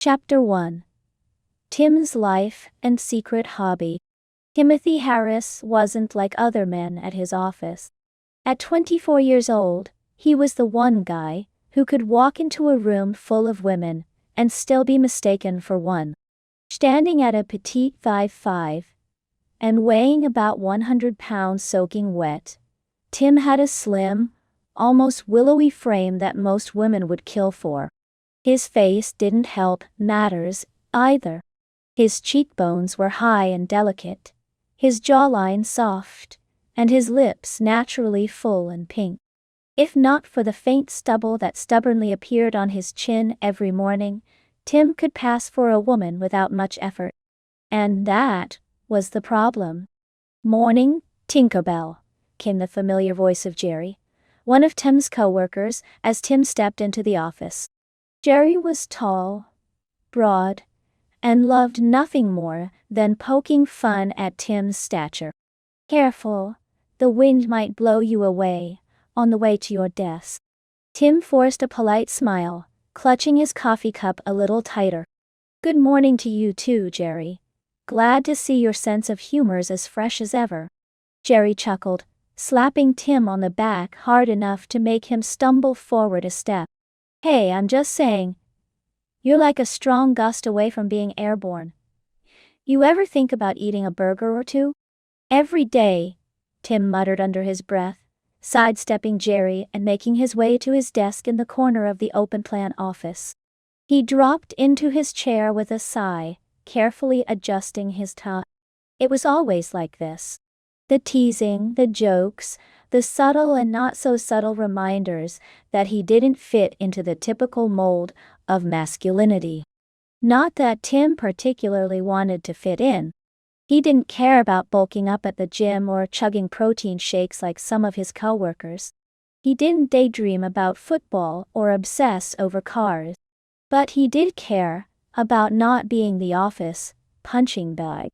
Chapter 1. Tim's Life and Secret Hobby. Timothy Harris wasn't like other men at his office. At 24 years old, he was the one guy who could walk into a room full of women and still be mistaken for one. Standing at a petite 5'5" and weighing about 100 pounds soaking wet, Tim had a slim, almost willowy frame that most women would kill for. His face didn't help matters either. His cheekbones were high and delicate, his jawline soft, and his lips naturally full and pink. If not for the faint stubble that stubbornly appeared on his chin every morning, Tim could pass for a woman without much effort. And that was the problem. "Morning, Tinkerbell," came the familiar voice of Jerry, one of Tim's co-workers, as Tim stepped into the office. Jerry was tall, broad, and loved nothing more than poking fun at Tim's stature. "Careful, the wind might blow you away on the way to your desk." Tim forced a polite smile, clutching his coffee cup a little tighter. "Good morning to you too, Jerry. Glad to see your sense of humor's as fresh as ever." Jerry chuckled, slapping Tim on the back hard enough to make him stumble forward a step. "Hey, I'm just saying, you're like a strong gust away from being airborne. You ever think about eating a burger or two?" "Every day," Tim muttered under his breath, sidestepping Jerry and making his way to his desk in the corner of the open-plan office. He dropped into his chair with a sigh, carefully adjusting his tie. It was always like this. The teasing, the jokes, the subtle and not so subtle reminders that he didn't fit into the typical mold of masculinity. Not that Tim particularly wanted to fit in. He didn't care about bulking up at the gym or chugging protein shakes like some of his coworkers. He didn't daydream about football or obsess over cars. But he did care about not being the office punching bag.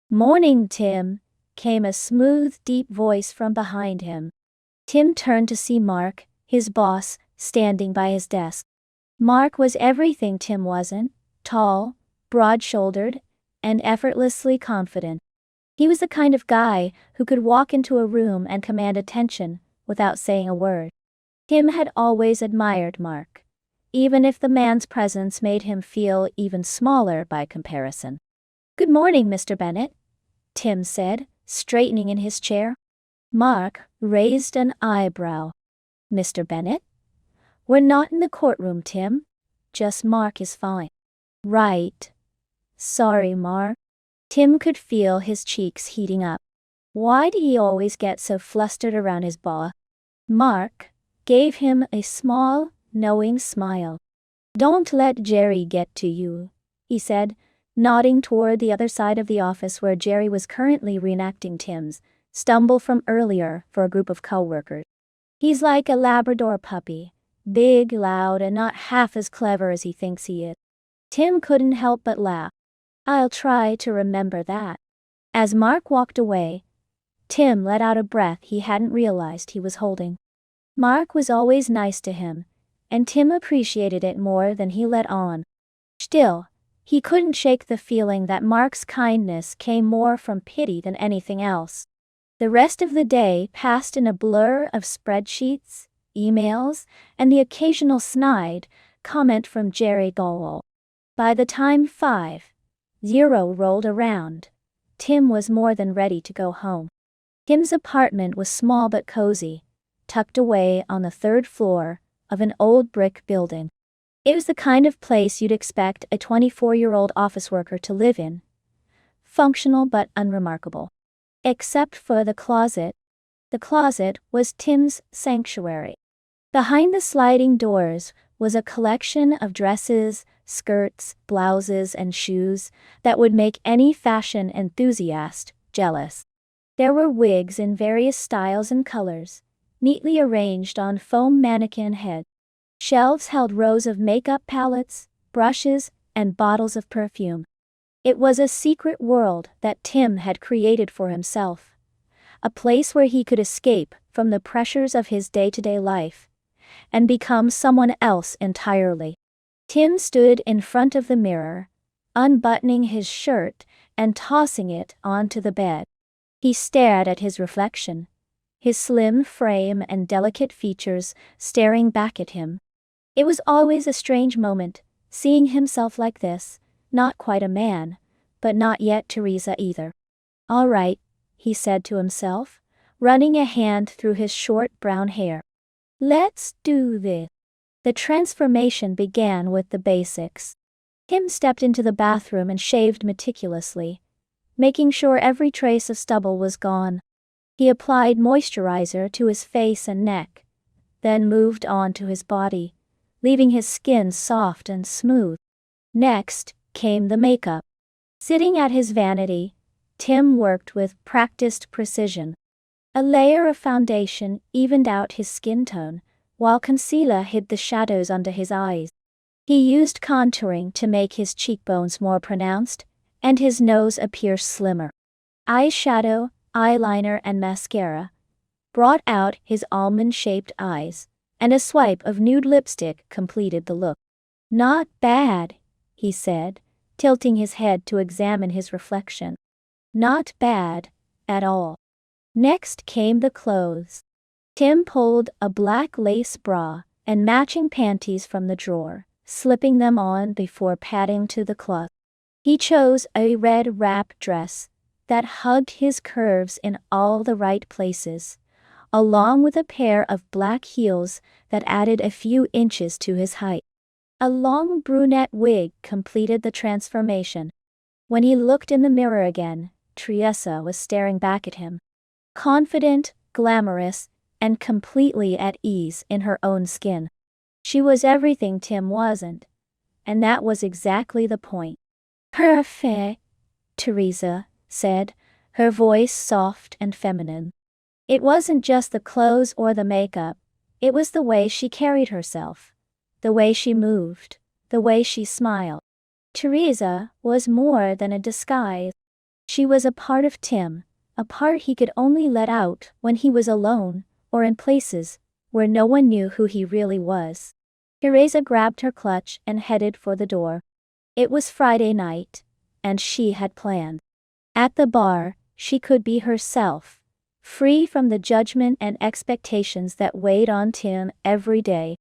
"Morning, Tim," came a smooth, deep voice from behind him. Tim turned to see Mark, his boss, standing by his desk. Mark was everything Tim wasn't: tall, broad-shouldered, and effortlessly confident. He was the kind of guy who could walk into a room and command attention without saying a word. Tim had always admired Mark, even if the man's presence made him feel even smaller by comparison. "Good morning, Mr. Bennett," Tim said, straightening in his chair. Mark raised an eyebrow. "Mr. Bennett? We're not in the courtroom, Tim. Just Mark is fine." "Right. Sorry, Mark." Tim could feel his cheeks heating up. Why did he always get so flustered around his boss? Mark gave him a small, knowing smile. "Don't let Jerry get to you," he said, nodding toward the other side of the office where Jerry was currently reenacting Tim's stumble from earlier for a group of co-workers. "He's like a Labrador puppy, big, loud, and not half as clever as he thinks he is." Tim couldn't help but laugh. "I'll try to remember that." As Mark walked away, Tim let out a breath he hadn't realized he was holding. Mark was always nice to him, and Tim appreciated it more than he let on. Still, he couldn't shake the feeling that Mark's kindness came more from pity than anything else. The rest of the day passed in a blur of spreadsheets, emails, and the occasional snide comment from Jerry Gowell. By the time 5:00 rolled around, Tim was more than ready to go home. Tim's apartment was small but cozy, tucked away on the third floor of an old brick building. It was the kind of place you'd expect a 24-year-old office worker to live in. Functional but unremarkable. Except for the closet. The closet was Tim's sanctuary. Behind the sliding doors was a collection of dresses, skirts, blouses, and shoes that would make any fashion enthusiast jealous. There were wigs in various styles and colors, neatly arranged on foam mannequin heads. Shelves held rows of makeup palettes, brushes, and bottles of perfume. It was a secret world that Tim had created for himself. A place where he could escape from the pressures of his day-to-day life and become someone else entirely. Tim stood in front of the mirror, unbuttoning his shirt and tossing it onto the bed. He stared at his reflection, his slim frame and delicate features staring back at him. It was always a strange moment, seeing himself like this, not quite a man, but not yet Teresa either. "All right," he said to himself, running a hand through his short brown hair. "Let's do this." The transformation began with the basics. Tim stepped into the bathroom and shaved meticulously, making sure every trace of stubble was gone. He applied moisturizer to his face and neck, then moved on to his body, leaving his skin soft and smooth. Next came the makeup. Sitting at his vanity, Tim worked with practiced precision. A layer of foundation evened out his skin tone, while concealer hid the shadows under his eyes. He used contouring to make his cheekbones more pronounced, and his nose appear slimmer. Eyeshadow, eyeliner and mascara brought out his almond-shaped eyes, and a swipe of nude lipstick completed the look. "Not bad," he said, tilting his head to examine his reflection. "Not bad at all." Next came the clothes. Tim pulled a black lace bra and matching panties from the drawer, slipping them on before padding to the closet. He chose a red wrap dress that hugged his curves in all the right places, along with a pair of black heels that added a few inches to his height. A long brunette wig completed the transformation. When he looked in the mirror again, Teresa was staring back at him. Confident, glamorous, and completely at ease in her own skin. She was everything Tim wasn't, and that was exactly the point. "Perfect," Teresa said, her voice soft and feminine. It wasn't just the clothes or the makeup, it was the way she carried herself, the way she moved, the way she smiled. Teresa was more than a disguise. She was a part of Tim, a part he could only let out when he was alone, or in places where no one knew who he really was. Teresa grabbed her clutch and headed for the door. It was Friday night, and she had planned. At the bar, she could be herself, free from the judgment and expectations that weighed on Tim every day.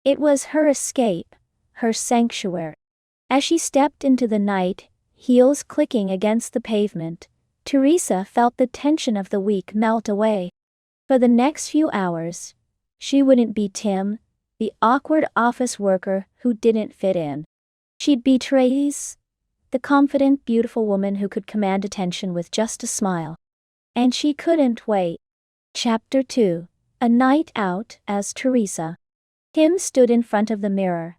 It was her escape, her sanctuary. As she stepped into the night, heels clicking against the pavement, Teresa felt the tension of the week melt away. For the next few hours, she wouldn't be Tim, the awkward office worker who didn't fit in. She'd be Teresa, the confident, beautiful woman who could command attention with just a smile. And she couldn't wait. Chapter 2: A Night Out as Teresa. Tim stood in front of the mirror,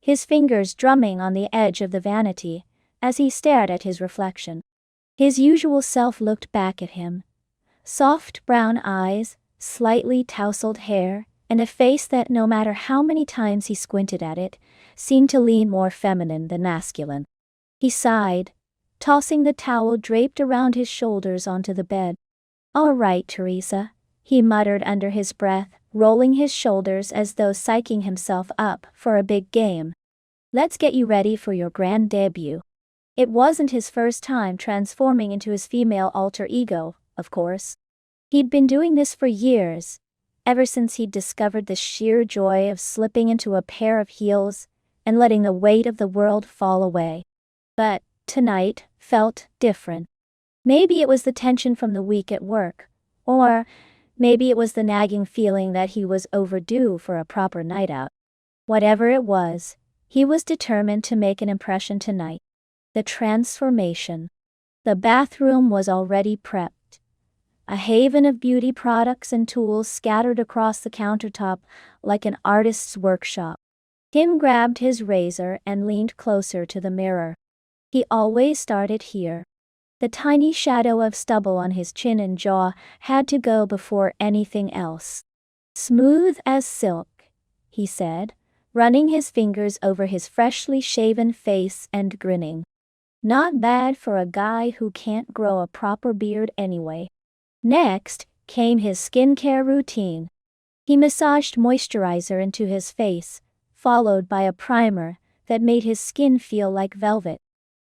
his fingers drumming on the edge of the vanity as he stared at his reflection. His usual self looked back at him. Soft brown eyes, slightly tousled hair, and a face that no matter how many times he squinted at it, seemed to lean more feminine than masculine. He sighed, tossing the towel draped around his shoulders onto the bed. "All right, Teresa," he muttered under his breath, rolling his shoulders as though psyching himself up for a big game. "Let's get you ready for your grand debut." It wasn't his first time transforming into his female alter ego, of course. He'd been doing this for years, ever since he'd discovered the sheer joy of slipping into a pair of heels and letting the weight of the world fall away. But tonight felt different. Maybe it was the tension from the week at work, or maybe it was the nagging feeling that he was overdue for a proper night out. Whatever it was, he was determined to make an impression tonight. The transformation. The bathroom was already prepped. A haven of beauty products and tools scattered across the countertop like an artist's workshop. Tim grabbed his razor and leaned closer to the mirror. He always started here. The tiny shadow of stubble on his chin and jaw had to go before anything else. "Smooth as silk," he said, running his fingers over his freshly shaven face and grinning. "Not bad for a guy who can't grow a proper beard anyway." Next came his skincare routine. He massaged moisturizer into his face, followed by a primer that made his skin feel like velvet.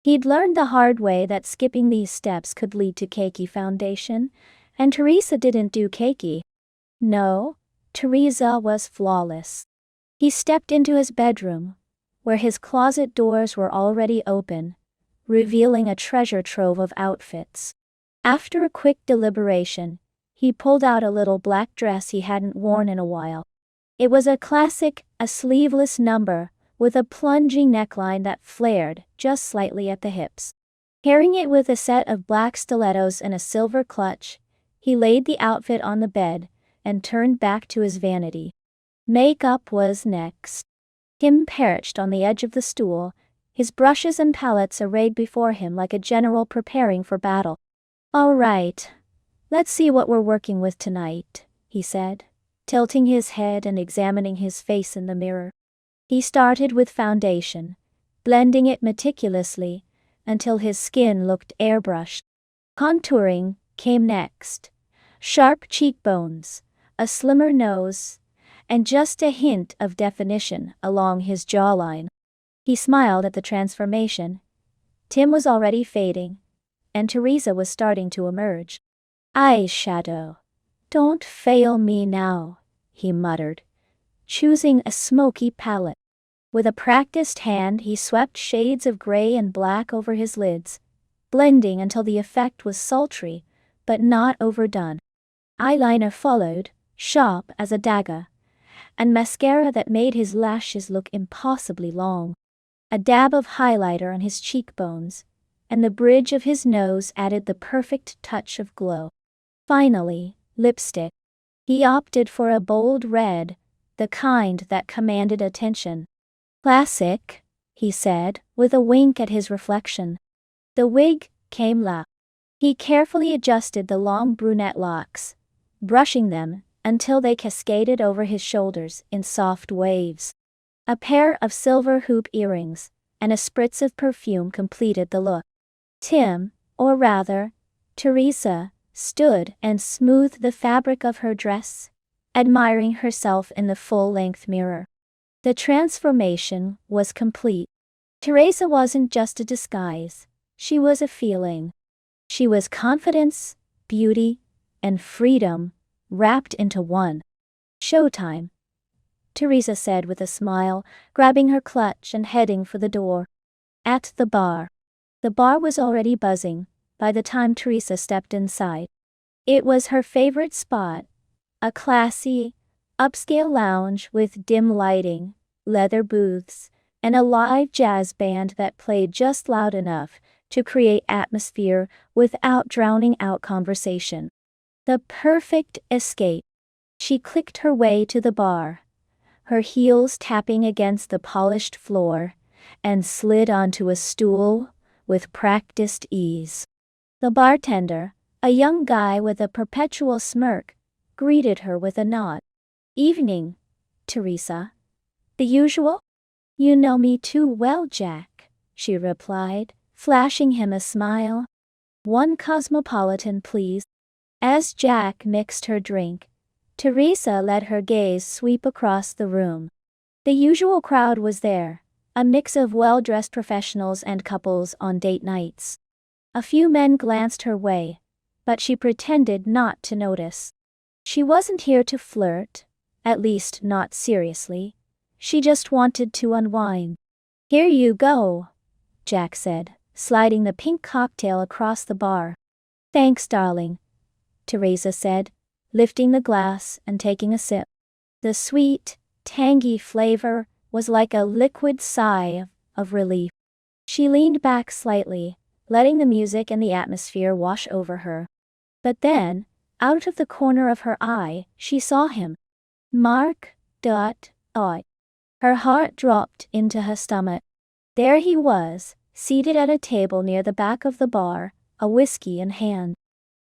He'd learned the hard way that skipping these steps could lead to cakey foundation, and Teresa didn't do cakey. No, Teresa was flawless. He stepped into his bedroom, where his closet doors were already open, revealing a treasure trove of outfits. After a quick deliberation, he pulled out a little black dress he hadn't worn in a while. It was a classic, a sleeveless number, with a plunging neckline that flared just slightly at the hips. Pairing it with a set of black stilettos and a silver clutch, he laid the outfit on the bed and turned back to his vanity. Makeup was next. Tim perched on the edge of the stool, his brushes and palettes arrayed before him like a general preparing for battle. "All right, let's see what we're working with tonight," he said, tilting his head and examining his face in the mirror. He started with foundation, blending it meticulously until his skin looked airbrushed. Contouring came next. Sharp cheekbones, a slimmer nose, and just a hint of definition along his jawline. He smiled at the transformation. Tim was already fading, and Teresa was starting to emerge. "Eyeshadow. Don't fail me now," he muttered, choosing a smoky palette. With a practiced hand, he swept shades of gray and black over his lids, blending until the effect was sultry, but not overdone. Eyeliner followed, sharp as a dagger, and mascara that made his lashes look impossibly long. A dab of highlighter on his cheekbones, and the bridge of his nose added the perfect touch of glow. Finally, lipstick. He opted for a bold red, the kind that commanded attention. "Classic," he said, with a wink at his reflection. The wig came last. He carefully adjusted the long brunette locks, brushing them until they cascaded over his shoulders in soft waves. A pair of silver hoop earrings and a spritz of perfume completed the look. Tim, or rather, Teresa, stood and smoothed the fabric of her dress, admiring herself in the full-length mirror. The transformation was complete. Teresa wasn't just a disguise, she was a feeling. She was confidence, beauty, and freedom, wrapped into one. "Showtime," Teresa said with a smile, grabbing her clutch and heading for the door. At the bar. The bar was already buzzing by the time Teresa stepped inside. It was her favorite spot, a classy, upscale lounge with dim lighting, leather booths, and a live jazz band that played just loud enough to create atmosphere without drowning out conversation. The perfect escape. She clicked her way to the bar, her heels tapping against the polished floor, and slid onto a stool with practiced ease. The bartender, a young guy with a perpetual smirk, greeted her with a nod. "Evening, Teresa." "The usual?" "You know me too well, Jack," she replied, flashing him a smile. "One cosmopolitan, please." As Jack mixed her drink, Teresa let her gaze sweep across the room. The usual crowd was there, a mix of well-dressed professionals and couples on date nights. A few men glanced her way, but she pretended not to notice. She wasn't here to flirt, at least not seriously. She just wanted to unwind. "Here you go," Jack said, sliding the pink cocktail across the bar. "Thanks, darling," Teresa said, lifting the glass and taking a sip. The sweet, tangy flavor was like a liquid sigh of relief. She leaned back slightly, letting the music and the atmosphere wash over her. But then, out of the corner of her eye, she saw him. Mark. Her heart dropped into her stomach. There he was, seated at a table near the back of the bar, a whiskey in hand.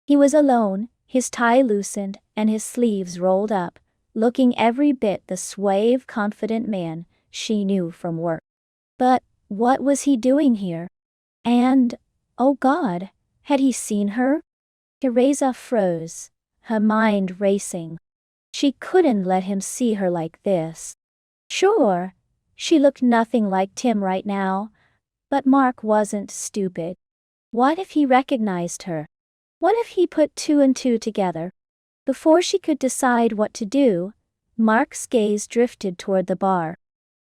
He was alone, his tie loosened and his sleeves rolled up, looking every bit the suave, confident man she knew from work. But what was he doing here? And, oh God, had he seen her? Teresa froze, her mind racing. She couldn't let him see her like this. Sure, She looked nothing like Tim right now, but Mark wasn't stupid. What if he recognized her? What if he put two and two together? Before she could decide what to do, Mark's gaze drifted toward the bar.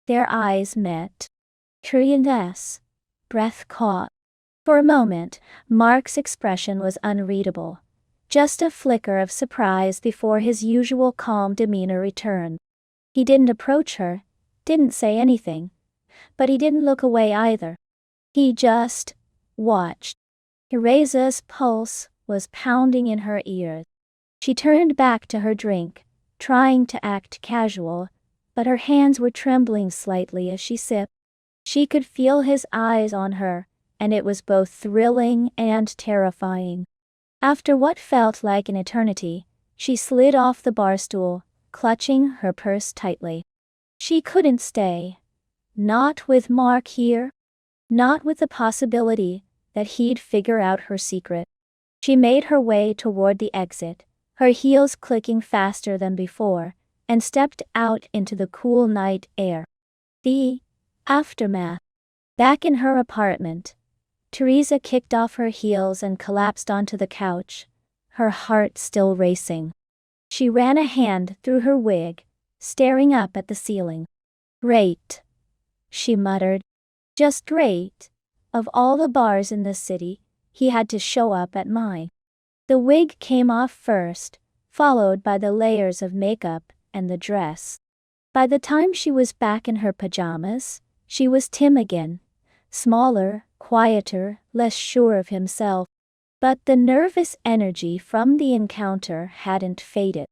Their eyes met. Curious. Breath caught. For a moment, Mark's expression was unreadable. Just a flicker of surprise before his usual calm demeanor returned. He didn't approach her, didn't say anything, but he didn't look away either. He just watched. Teresa's pulse was pounding in her ears. She turned back to her drink, trying to act casual, but her hands were trembling slightly as she sipped. She could feel his eyes on her, and it was both thrilling and terrifying. After what felt like an eternity, she slid off the bar stool, clutching her purse tightly. She couldn't stay. Not with Mark here. Not with the possibility that he'd figure out her secret. She made her way toward the exit, her heels clicking faster than before, and stepped out into the cool night air. The aftermath. Back in her apartment, Teresa kicked off her heels and collapsed onto the couch, her heart still racing. She ran a hand through her wig, staring up at the ceiling. Great, she muttered. Just great. Of all the bars in the city, he had to show up at mine. The wig came off first, followed by the layers of makeup and the dress. By the time she was back in her pajamas, she was Tim again. Smaller, quieter, less sure of himself. But the nervous energy from the encounter hadn't faded.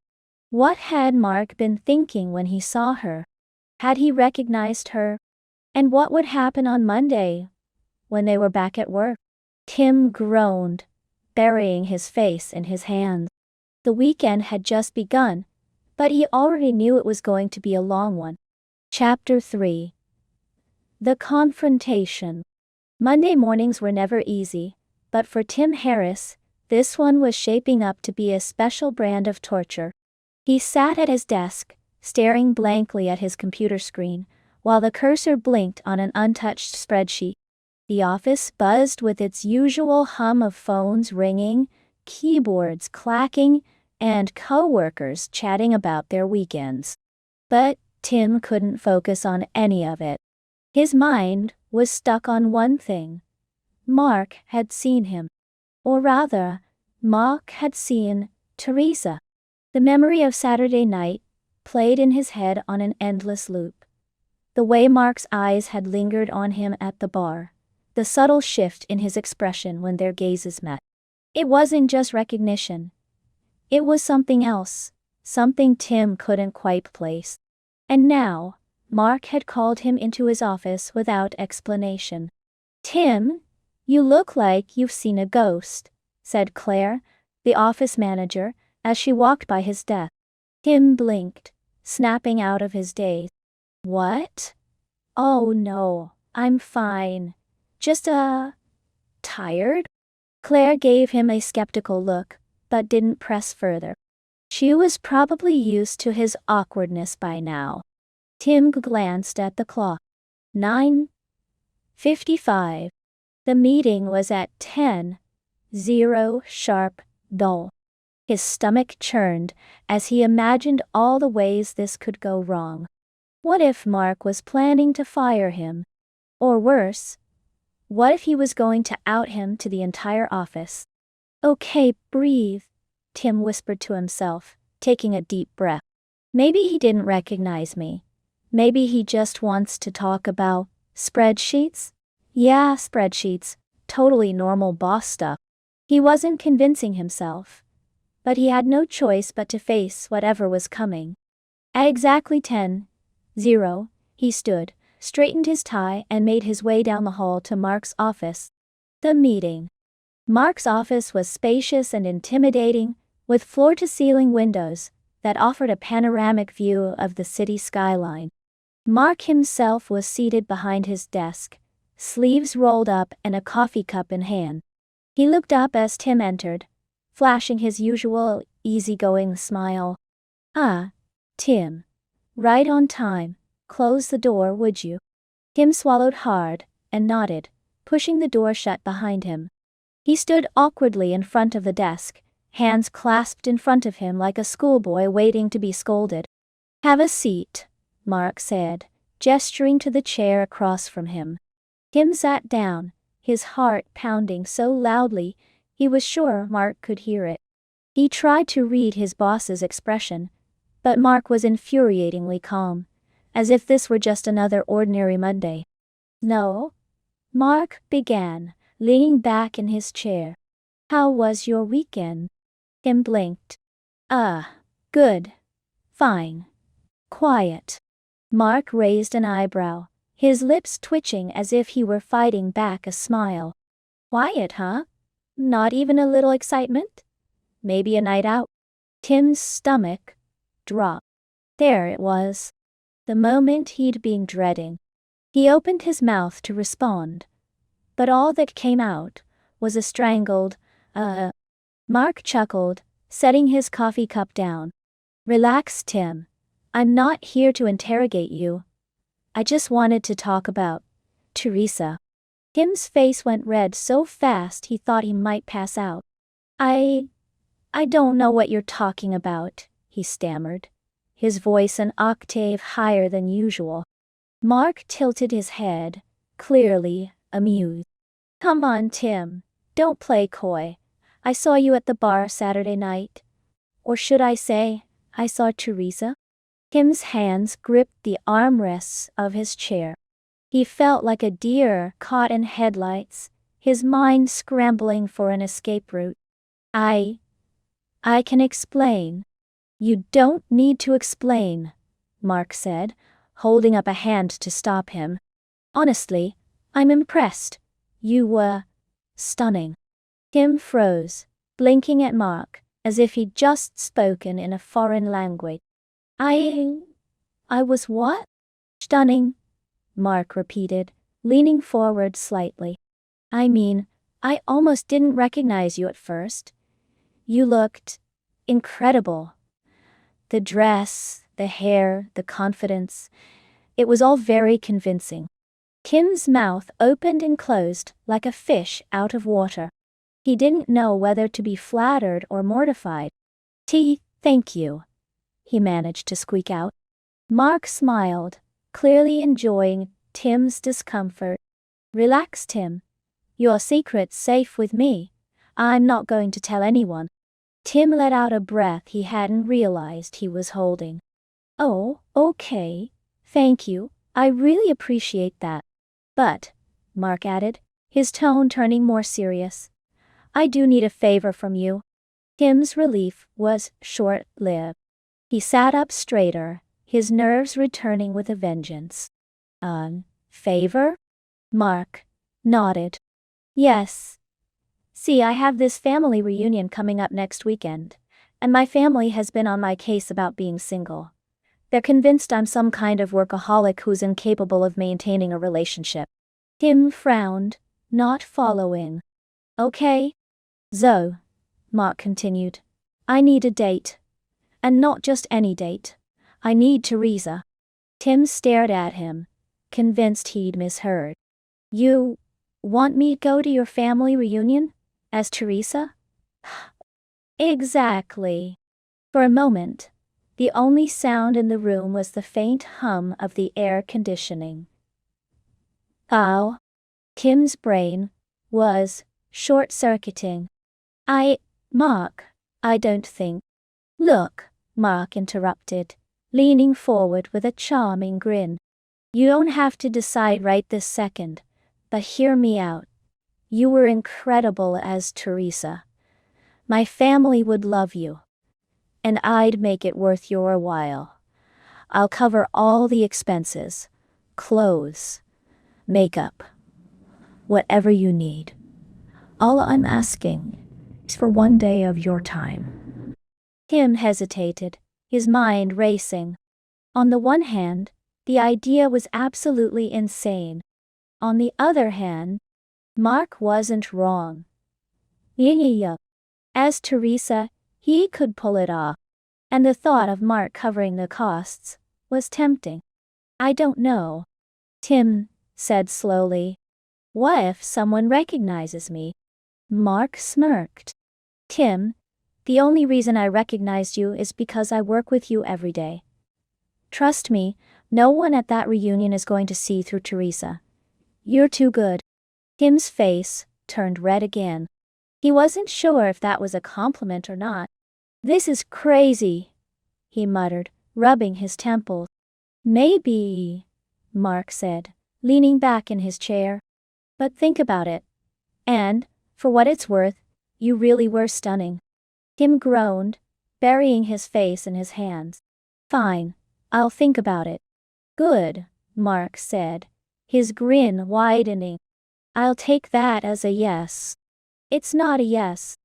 What had Mark been thinking when he saw her? Had he recognized her? And what would happen on Monday, when they were back at work? Tim groaned, burying his face in his hands. The weekend had just begun, but he already knew it was going to be a long one. Chapter 3. The confrontation. Monday mornings were never easy, but for Tim Harris, this one was shaping up to be a special brand of torture. He sat at his desk, staring blankly at his computer screen, while the cursor blinked on an untouched spreadsheet. The office buzzed with its usual hum of phones ringing, keyboards clacking, and co-workers chatting about their weekends. But Tim couldn't focus on any of it. His mind was stuck on one thing. Mark had seen him. Or rather, Mark had seen Teresa. The memory of Saturday night played in his head on an endless loop. The way Mark's eyes had lingered on him at the bar. The subtle shift in his expression when their gazes met. It wasn't just recognition. It was something else, something Tim couldn't quite place. And now, Mark had called him into his office without explanation. "Tim, you look like you've seen a ghost," said Claire, the office manager, as she walked by his desk. Tim blinked, snapping out of his daze. "What? Oh no, I'm fine. Just, tired?" Claire gave him a skeptical look, but didn't press further. She was probably used to his awkwardness by now. Tim glanced at the clock. 9:55. The meeting was at 10:00 sharp, dull. His stomach churned as he imagined all the ways this could go wrong. What if Mark was planning to fire him? Or worse, what if he was going to out him to the entire office? "Okay, breathe," Tim whispered to himself, taking a deep breath. Maybe he didn't recognize me. Maybe he just wants to talk about spreadsheets? Yeah, spreadsheets. Totally normal boss stuff. He wasn't convincing himself. But he had no choice but to face whatever was coming. At exactly 10:00, he stood, straightened his tie and made his way down the hall to Mark's office. The meeting. Mark's office was spacious and intimidating, with floor-to-ceiling windows that offered a panoramic view of the city skyline. Mark himself was seated behind his desk, sleeves rolled up and a coffee cup in hand. He looked up as Tim entered, flashing his usual easygoing smile. "Ah, Tim. Right on time. Close the door, would you? Tim swallowed hard and nodded, pushing the door shut behind him. He stood awkwardly in front of the desk, hands clasped in front of him like a schoolboy waiting to be scolded. Have a seat, Mark said, gesturing to the chair across from him. Tim sat down, his heart pounding so loudly he was sure Mark could hear it. He tried to read his boss's expression, but Mark was infuriatingly calm, as if this were just another ordinary Monday. No, Mark began, leaning back in his chair. How was your weekend? Tim blinked. Good. Fine. Quiet. Mark raised an eyebrow, his lips twitching as if he were fighting back a smile. Quiet, huh? Not even a little excitement? Maybe a night out? Tim's stomach dropped. There it was. The moment he'd been dreading. He opened his mouth to respond, but all that came out was a strangled, Mark chuckled, setting his coffee cup down. Relax, Tim. I'm not here to interrogate you. I just wanted to talk about Teresa. Tim's face went red so fast he thought he might pass out. I don't know what you're talking about, he stammered, his voice an octave higher than usual. Mark tilted his head, clearly amused. Come on, Tim. Don't play coy. I saw you at the bar Saturday night. Or should I say, I saw Teresa? Tim's hands gripped the armrests of his chair. He felt like a deer caught in headlights, his mind scrambling for an escape route. I can explain. You don't need to explain, Mark said, holding up a hand to stop him. Honestly, I'm impressed. You were stunning. Tim froze, blinking at Mark, as if he'd just spoken in a foreign language. I was what? Stunning, Mark repeated, leaning forward slightly. I mean, I almost didn't recognize you at first. You looked incredible. The dress, the hair, the confidence, it was all very convincing. Tim's mouth opened and closed like a fish out of water. He didn't know whether to be flattered or mortified. Thank you, he managed to squeak out. Mark smiled, clearly enjoying Tim's discomfort. Relax, Tim. Your secret's safe with me. I'm not going to tell anyone. Tim let out a breath he hadn't realized he was holding. Oh, okay. Thank you. I really appreciate that. But, Mark added, his tone turning more serious, I do need a favor from you. Tim's relief was short-lived. He sat up straighter, his nerves returning with a vengeance. Favor? Mark nodded. Yes. See, I have this family reunion coming up next weekend, and my family has been on my case about being single. They're convinced I'm some kind of workaholic who's incapable of maintaining a relationship. Tim frowned, not following. Okay. So, Mark continued, I need a date. And not just any date. I need Teresa. Tim stared at him, convinced he'd misheard. You want me to go to your family reunion? As Teresa? Exactly. For a moment, the only sound in the room was the faint hum of the air conditioning. Oh. Tim's brain was short-circuiting. Mark, I don't think. Look, Mark interrupted, leaning forward with a charming grin. You don't have to decide right this second, but hear me out. You were incredible as Teresa. My family would love you. And I'd make it worth your while. I'll cover all the expenses. Clothes. Makeup. Whatever you need. All I'm asking is for one day of your time. Tim hesitated, his mind racing. On the one hand, the idea was absolutely insane. On the other hand, Mark wasn't wrong. Yeah. As Teresa, he could pull it off. And the thought of Mark covering the costs was tempting. I don't know. Tim said slowly. What if someone recognizes me? Mark smirked. Tim, the only reason I recognized you is because I work with you every day. Trust me, no one at that reunion is going to see through Teresa. You're too good. Tim's face turned red again. He wasn't sure if that was a compliment or not. This is crazy, he muttered, rubbing his temples. Maybe, Mark said, leaning back in his chair. But think about it. And, for what it's worth, you really were stunning. Tim groaned, burying his face in his hands. Fine, I'll think about it. Good, Mark said, his grin widening. I'll take that as a yes. It's not a yes.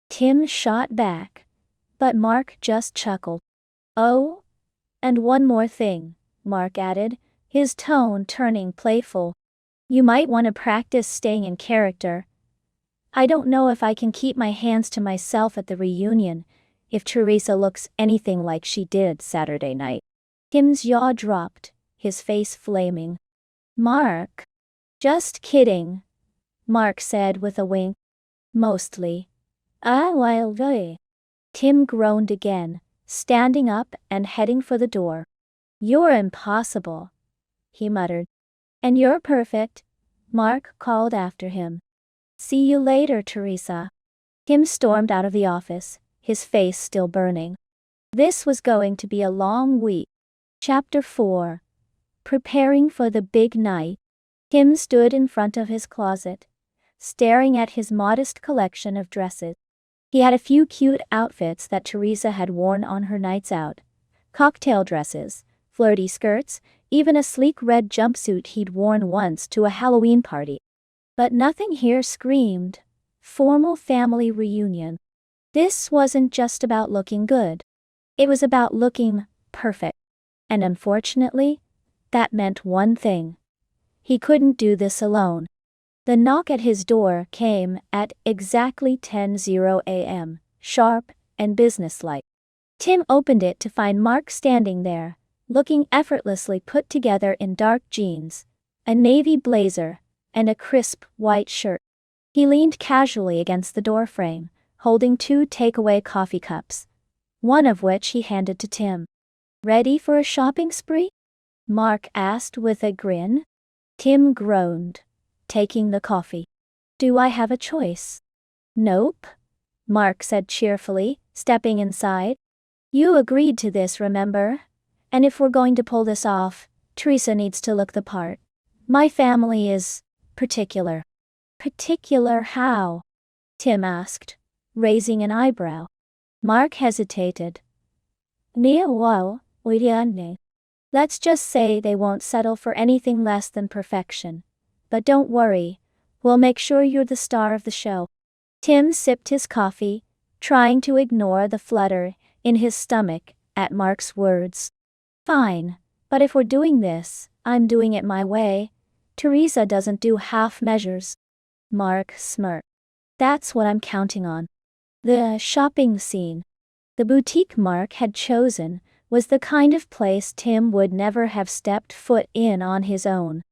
Tim shot back. But Mark just chuckled. Oh? And one more thing, Mark added, his tone turning playful. You might want to practice staying in character. I don't know if I can keep my hands to myself at the reunion, if Teresa looks anything like she did Saturday night. Tim's jaw dropped, his face flaming. Mark. Just kidding, Mark said with a wink. Mostly. Well. Tim groaned again, standing up and heading for the door. You're impossible, he muttered. And you're perfect, Mark called after him. See you later, Teresa. Tim stormed out of the office, his face still burning. This was going to be a long week. Chapter 4. Preparing for the big night. Tim stood in front of his closet, staring at his modest collection of dresses. He had a few cute outfits that Teresa had worn on her nights out. Cocktail dresses, flirty skirts, even a sleek red jumpsuit he'd worn once to a Halloween party. But nothing here screamed formal family reunion. This wasn't just about looking good. It was about looking perfect. And unfortunately, that meant one thing. He couldn't do this alone. The knock at his door came at exactly 10:00 a.m., sharp and businesslike. Tim opened it to find Mark standing there, looking effortlessly put together in dark jeans, a navy blazer, and a crisp white shirt. He leaned casually against the doorframe, holding 2 takeaway coffee cups, one of which he handed to Tim. Ready for a shopping spree? Mark asked with a grin. Tim groaned, taking the coffee. Do I have a choice? Nope, Mark said cheerfully, stepping inside. You agreed to this, remember? And if we're going to pull this off, Teresa needs to look the part. My family is particular. Particular how? Tim asked, raising an eyebrow. Mark hesitated. Let's just say they won't settle for anything less than perfection. But don't worry, we'll make sure you're the star of the show. Tim sipped his coffee, trying to ignore the flutter in his stomach at Mark's words. Fine, but if we're doing this, I'm doing it my way. Teresa doesn't do half measures. Mark smirked. That's what I'm counting on. The shopping scene. The boutique Mark had chosen was the kind of place Tim would never have stepped foot in on his own.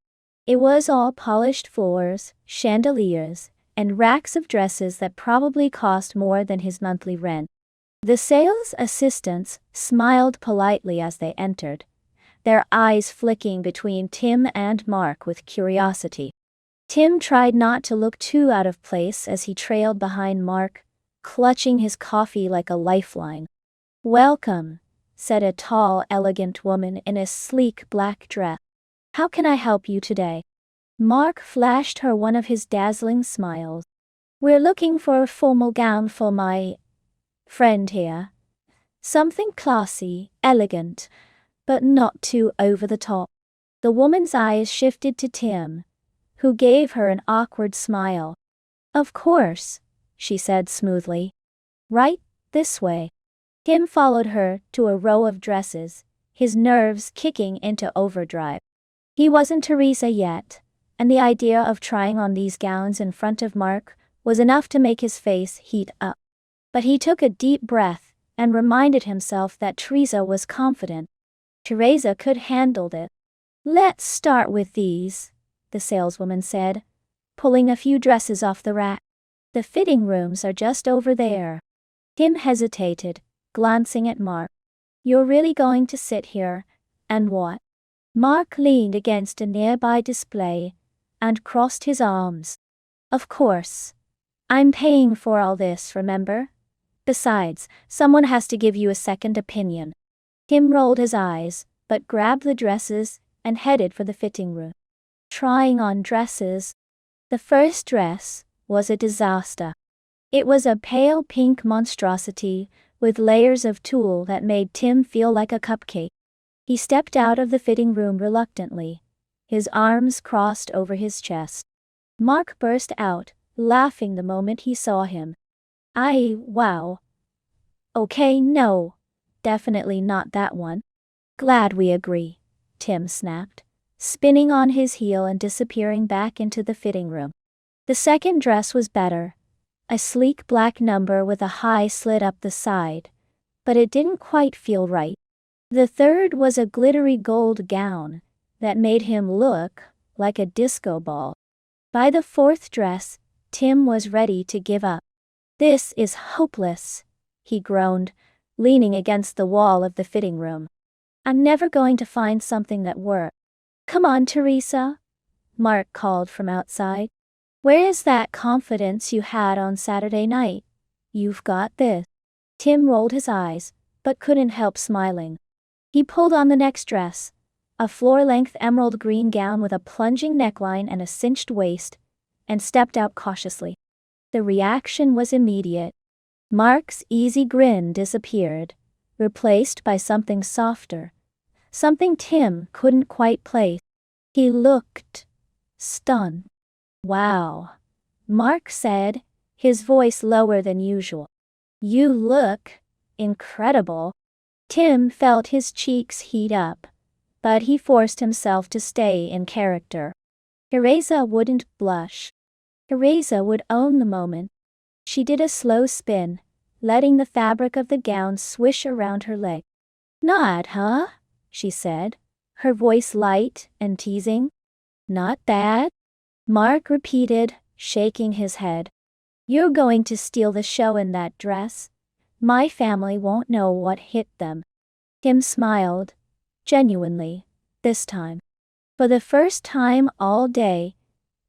It was all polished floors, chandeliers, and racks of dresses that probably cost more than his monthly rent. The sales assistants smiled politely as they entered, their eyes flicking between Tim and Mark with curiosity. Tim tried not to look too out of place as he trailed behind Mark, clutching his coffee like a lifeline. Welcome, said a tall, elegant woman in a sleek black dress. How can I help you today? Mark flashed her one of his dazzling smiles. We're looking for a formal gown for my friend here. Something classy, elegant, but not too over the top. The woman's eyes shifted to Tim, who gave her an awkward smile. Of course, she said smoothly. Right this way. Tim followed her to a row of dresses, his nerves kicking into overdrive. He wasn't Teresa yet, and the idea of trying on these gowns in front of Mark was enough to make his face heat up. But he took a deep breath and reminded himself that Teresa was confident. Teresa could handle it. Let's start with these, the saleswoman said, pulling a few dresses off the rack. The fitting rooms are just over there. Tim hesitated, glancing at Mark. You're really going to sit here, and what? Mark leaned against a nearby display and crossed his arms. Of course. I'm paying for all this, remember? Besides, someone has to give you a second opinion. Tim rolled his eyes, but grabbed the dresses and headed for the fitting room. Trying on dresses. The first dress was a disaster. It was a pale pink monstrosity with layers of tulle that made Tim feel like a cupcake. He stepped out of the fitting room reluctantly, his arms crossed over his chest. Mark burst out, laughing the moment he saw him. Wow. Okay, no. Definitely not that one. Glad we agree, Tim snapped, spinning on his heel and disappearing back into the fitting room. The second dress was better. A sleek black number with a high slit up the side, but it didn't quite feel right. The third was a glittery gold gown that made him look like a disco ball. By the fourth dress, Tim was ready to give up. This is hopeless, he groaned, leaning against the wall of the fitting room. I'm never going to find something that works. Come on, Teresa, Mark called from outside. Where is that confidence you had on Saturday night? You've got this. Tim rolled his eyes, but couldn't help smiling. He pulled on the next dress, a floor-length emerald green gown with a plunging neckline and a cinched waist, and stepped out cautiously. The reaction was immediate. Mark's easy grin disappeared, replaced by something softer, something Tim couldn't quite place. He looked stunned. Wow, Mark said, his voice lower than usual. You look incredible. Tim felt his cheeks heat up, but he forced himself to stay in character. Teresa wouldn't blush. Teresa would own the moment. She did a slow spin, letting the fabric of the gown swish around her leg. Not, huh? She said, her voice light and teasing. Not bad? Mark repeated, shaking his head. You're going to steal the show in that dress. My family won't know what hit them. Tim smiled, genuinely, this time. For the first time all day,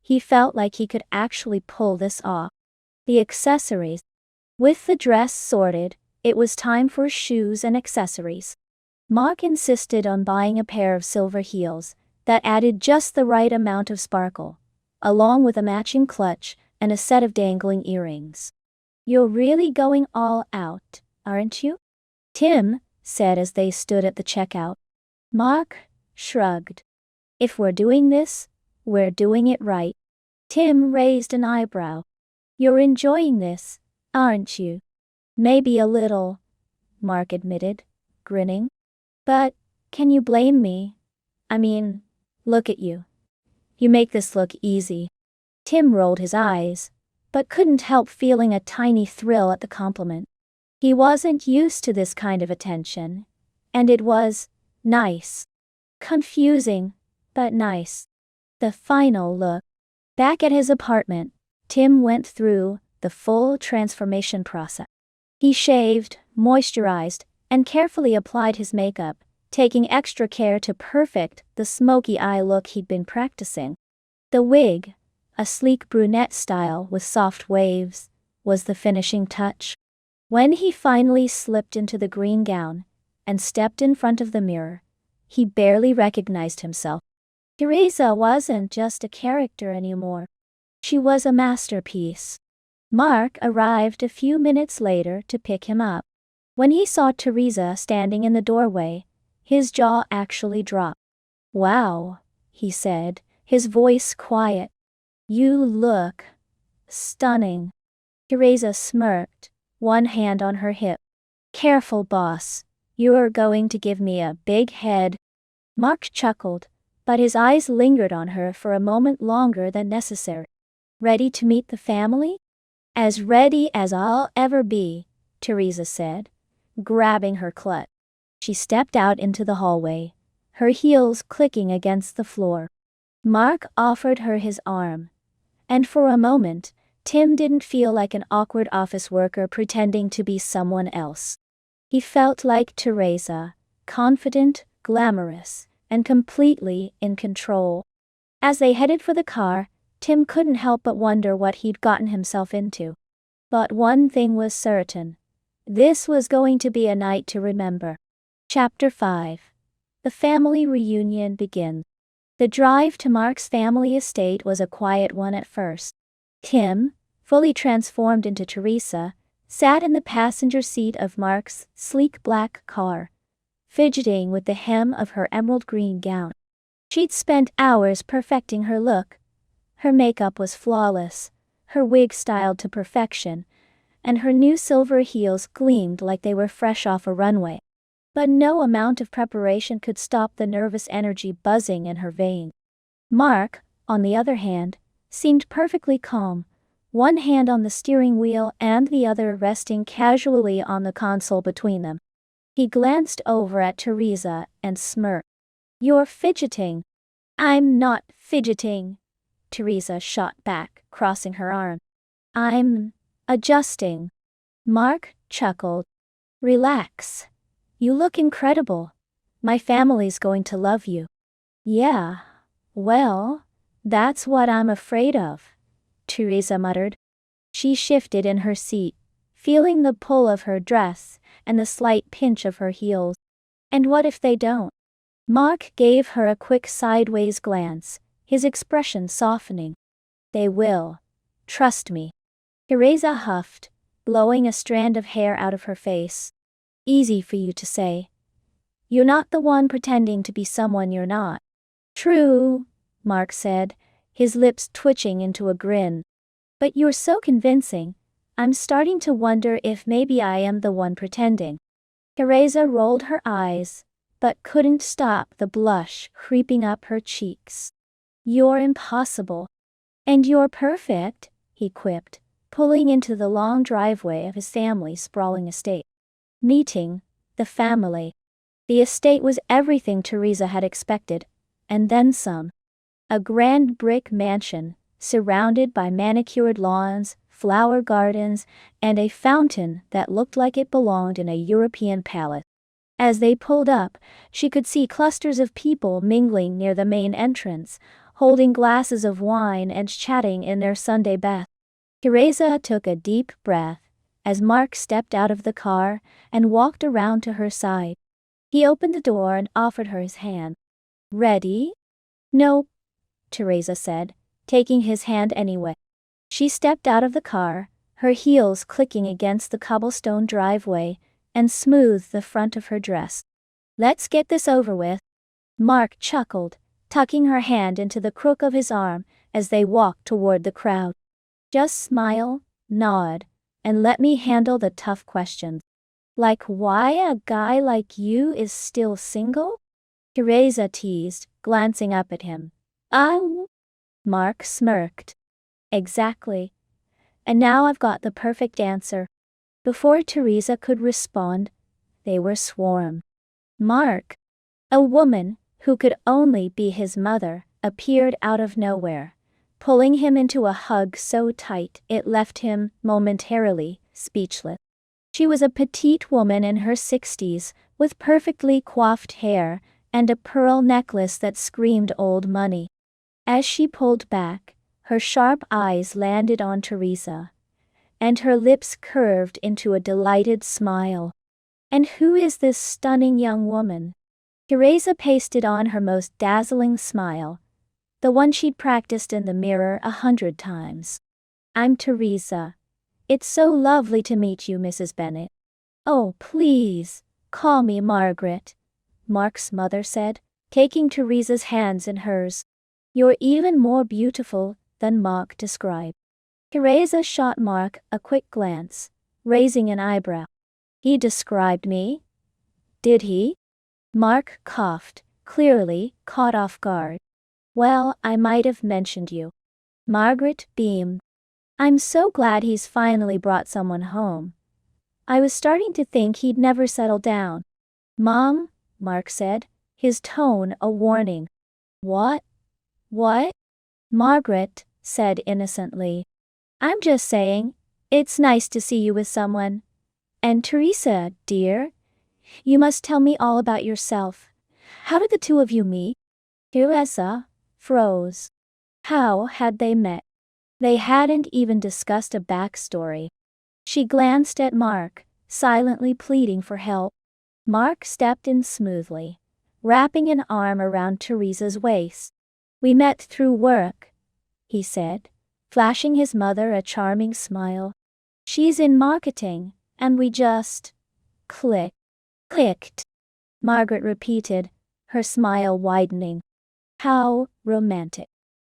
he felt like he could actually pull this off. The accessories. With the dress sorted, it was time for shoes and accessories. Mark insisted on buying a pair of silver heels that added just the right amount of sparkle, along with a matching clutch and a set of dangling earrings. You're really going all out, aren't you? Tim said as they stood at the checkout. Mark shrugged. If we're doing this, we're doing it right. Tim raised an eyebrow. You're enjoying this, aren't you? Maybe a little, Mark admitted, grinning. But, can you blame me? I mean, look at you. You make this look easy. Tim rolled his eyes, but couldn't help feeling a tiny thrill at the compliment. He wasn't used to this kind of attention, and it was nice. Confusing, but nice. The final look. Back at his apartment, Tim went through the full transformation process. He shaved, moisturized, and carefully applied his makeup, taking extra care to perfect the smoky eye look he'd been practicing. The wig, a sleek brunette style with soft waves, was the finishing touch. When he finally slipped into the green gown and stepped in front of the mirror, he barely recognized himself. Teresa wasn't just a character anymore. She was a masterpiece. Mark arrived a few minutes later to pick him up. When he saw Teresa standing in the doorway, his jaw actually dropped. Wow, he said, his voice quiet. You look stunning. Teresa smirked, one hand on her hip. Careful, boss. You're going to give me a big head. Mark chuckled, but his eyes lingered on her for a moment longer than necessary. Ready to meet the family? As ready as I'll ever be, Teresa said, grabbing her clutch. She stepped out into the hallway, her heels clicking against the floor. Mark offered her his arm. And for a moment, Tim didn't feel like an awkward office worker pretending to be someone else. He felt like Teresa, confident, glamorous, and completely in control. As they headed for the car, Tim couldn't help but wonder what he'd gotten himself into. But one thing was certain. This was going to be a night to remember. Chapter 5. The family reunion begins. The drive to Mark's family estate was a quiet one at first. Tim, fully transformed into Teresa, sat in the passenger seat of Mark's sleek black car, fidgeting with the hem of her emerald green gown. She'd spent hours perfecting her look. Her makeup was flawless, her wig styled to perfection, and her new silver heels gleamed like they were fresh off a runway. But no amount of preparation could stop the nervous energy buzzing in her veins. Mark, on the other hand, seemed perfectly calm, one hand on the steering wheel and the other resting casually on the console between them. He glanced over at Teresa and smirked. "You're fidgeting." "I'm not fidgeting," Teresa shot back, crossing her arm. "I'm adjusting." Mark chuckled. "Relax. You look incredible. My family's going to love you." "Yeah, well, that's what I'm afraid of," Teresa muttered. She shifted in her seat, feeling the pull of her dress and the slight pinch of her heels. "And what if they don't?" Mark gave her a quick sideways glance, his expression softening. "They will. Trust me." Teresa huffed, blowing a strand of hair out of her face. "Easy for you to say. You're not the one pretending to be someone you're not." "True," Mark said, his lips twitching into a grin. "But you're so convincing, I'm starting to wonder if maybe I am the one pretending." Teresa rolled her eyes, but couldn't stop the blush creeping up her cheeks. "You're impossible. And you're perfect," he quipped, pulling into the long driveway of his family's sprawling estate. Meeting the family. The estate was everything Teresa had expected, and then some. A grand brick mansion, surrounded by manicured lawns, flower gardens, and a fountain that looked like it belonged in a European palace. As they pulled up, she could see clusters of people mingling near the main entrance, holding glasses of wine and chatting in their Sunday best. Teresa took a deep breath as Mark stepped out of the car and walked around to her side. He opened the door and offered her his hand. "Ready?" "No," Teresa said, taking his hand anyway. She stepped out of the car, her heels clicking against the cobblestone driveway, and smoothed the front of her dress. "Let's get this over with." Mark chuckled, tucking her hand into the crook of his arm as they walked toward the crowd. "Just smile, nod, and let me handle the tough questions. Like why a guy like you is still single?" Teresa teased, glancing up at him. Mark smirked. "Exactly. And now I've got the perfect answer." Before Teresa could respond, they were swarmed. Mark, a woman who could only be his mother, appeared out of nowhere, pulling him into a hug so tight it left him, momentarily, speechless. She was a petite woman in her 60s, with perfectly coiffed hair and a pearl necklace that screamed old money. As she pulled back, her sharp eyes landed on Teresa, and her lips curved into a delighted smile. "And who is this stunning young woman?" Teresa pasted on her most dazzling smile, the one she'd practiced in the mirror 100 times. "I'm Teresa. It's so lovely to meet you, Mrs. Bennet." "Oh, please, call me Margaret," Mark's mother said, taking Teresa's hands in hers. "You're even more beautiful than Mark described." Teresa shot Mark a quick glance, raising an eyebrow. "He described me? Did he?" Mark coughed, clearly caught off guard. "Well, I might have mentioned you." Margaret beamed. "I'm so glad he's finally brought someone home. I was starting to think he'd never settle down." "Mom," Mark said, his tone a warning. What? What? Margaret said innocently. I'm just saying, it's nice to see you with someone. And Teresa, dear, you must tell me all about yourself. How did the two of you meet? Teresa froze. How had they met? They hadn't even discussed a backstory. She glanced at Mark, silently pleading for help. Mark stepped in smoothly, wrapping an arm around Teresa's waist. We met through work, he said, flashing his mother a charming smile. She's in marketing, and we just clicked. Margaret repeated, her smile widening. How romantic.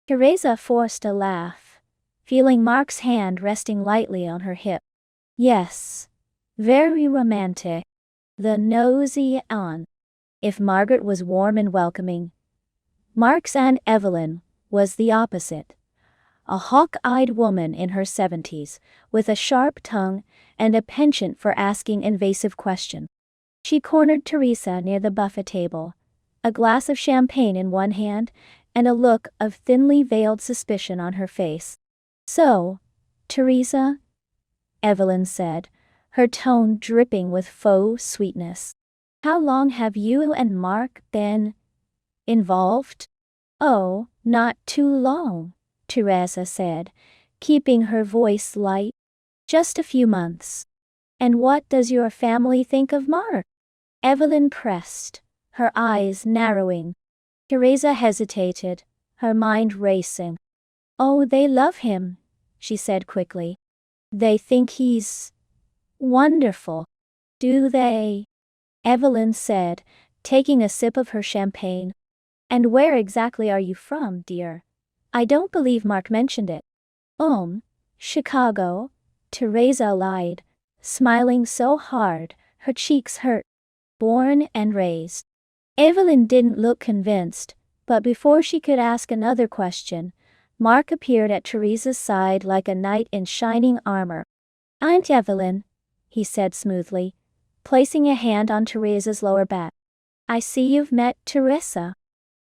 Teresa forced a laugh, feeling Mark's hand resting lightly on her hip. Yes, very romantic. The nosy aunt. If Margaret was warm and welcoming, Mark's Aunt Evelyn was the opposite. A hawk-eyed woman in her 70s, with a sharp tongue and a penchant for asking invasive questions. She cornered Teresa near the buffet table, a glass of champagne in one hand and a look of thinly veiled suspicion on her face. So, Teresa, Evelyn said, her tone dripping with faux sweetness. How long have you and Mark been involved? Oh, not too long, Teresa said, keeping her voice light. Just a few months. And what does your family think of Mark? Evelyn pressed, her eyes narrowing. Teresa hesitated, her mind racing. Oh, they love him, she said quickly. They think he's wonderful. Do they? Evelyn said, taking a sip of her champagne. And where exactly are you from, dear? I don't believe Mark mentioned it. Chicago, Teresa lied, smiling so hard, her cheeks hurt. Born and raised. Evelyn didn't look convinced, but before she could ask another question, Mark appeared at Teresa's side like a knight in shining armor. Aunt Evelyn, he said smoothly, placing a hand on Teresa's lower back. I see you've met Teresa.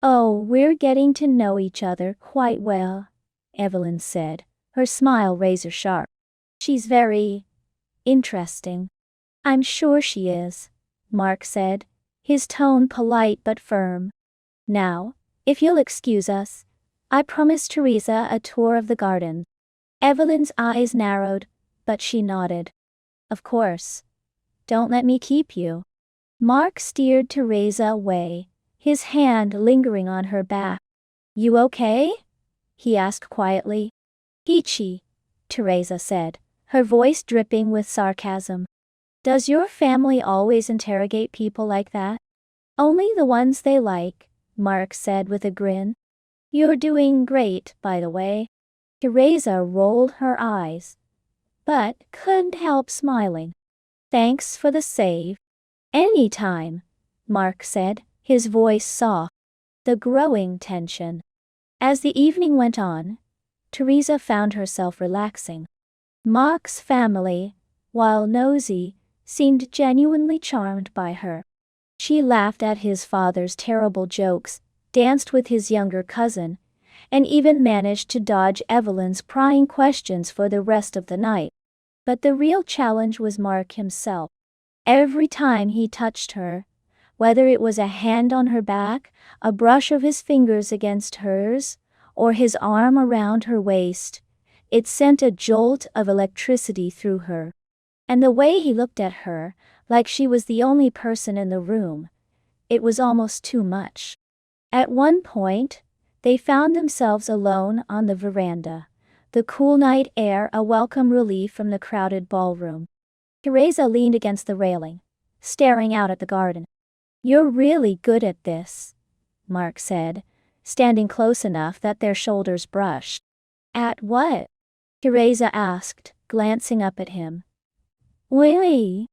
Oh, we're getting to know each other quite well, Evelyn said, her smile razor sharp. She's very interesting. I'm sure she is, Mark said, his tone polite but firm. Now, if you'll excuse us, I promised Teresa a tour of the garden. Evelyn's eyes narrowed, but she nodded. Of course. Don't let me keep you. Mark steered Teresa away, his hand lingering on her back. You okay? He asked quietly. Peachy, Teresa said, her voice dripping with sarcasm. Does your family always interrogate people like that? Only the ones they like, Mark said with a grin. You're doing great, by the way. Teresa rolled her eyes, but couldn't help smiling. Thanks for the save. Anytime, Mark said, his voice soft. The growing tension. As the evening went on, Teresa found herself relaxing. Mark's family, while nosy, seemed genuinely charmed by her. She laughed at his father's terrible jokes, danced with his younger cousin, and even managed to dodge Evelyn's prying questions for the rest of the night. But the real challenge was Mark himself. Every time he touched her, whether it was a hand on her back, a brush of his fingers against hers, or his arm around her waist, it sent a jolt of electricity through her. And the way he looked at her, like she was the only person in the room, it was almost too much. At one point, they found themselves alone on the veranda, the cool night air a welcome relief from the crowded ballroom. Teresa leaned against the railing, staring out at the garden. You're really good at this, Mark said, standing close enough that their shoulders brushed. At what? Teresa asked, glancing up at him. Really?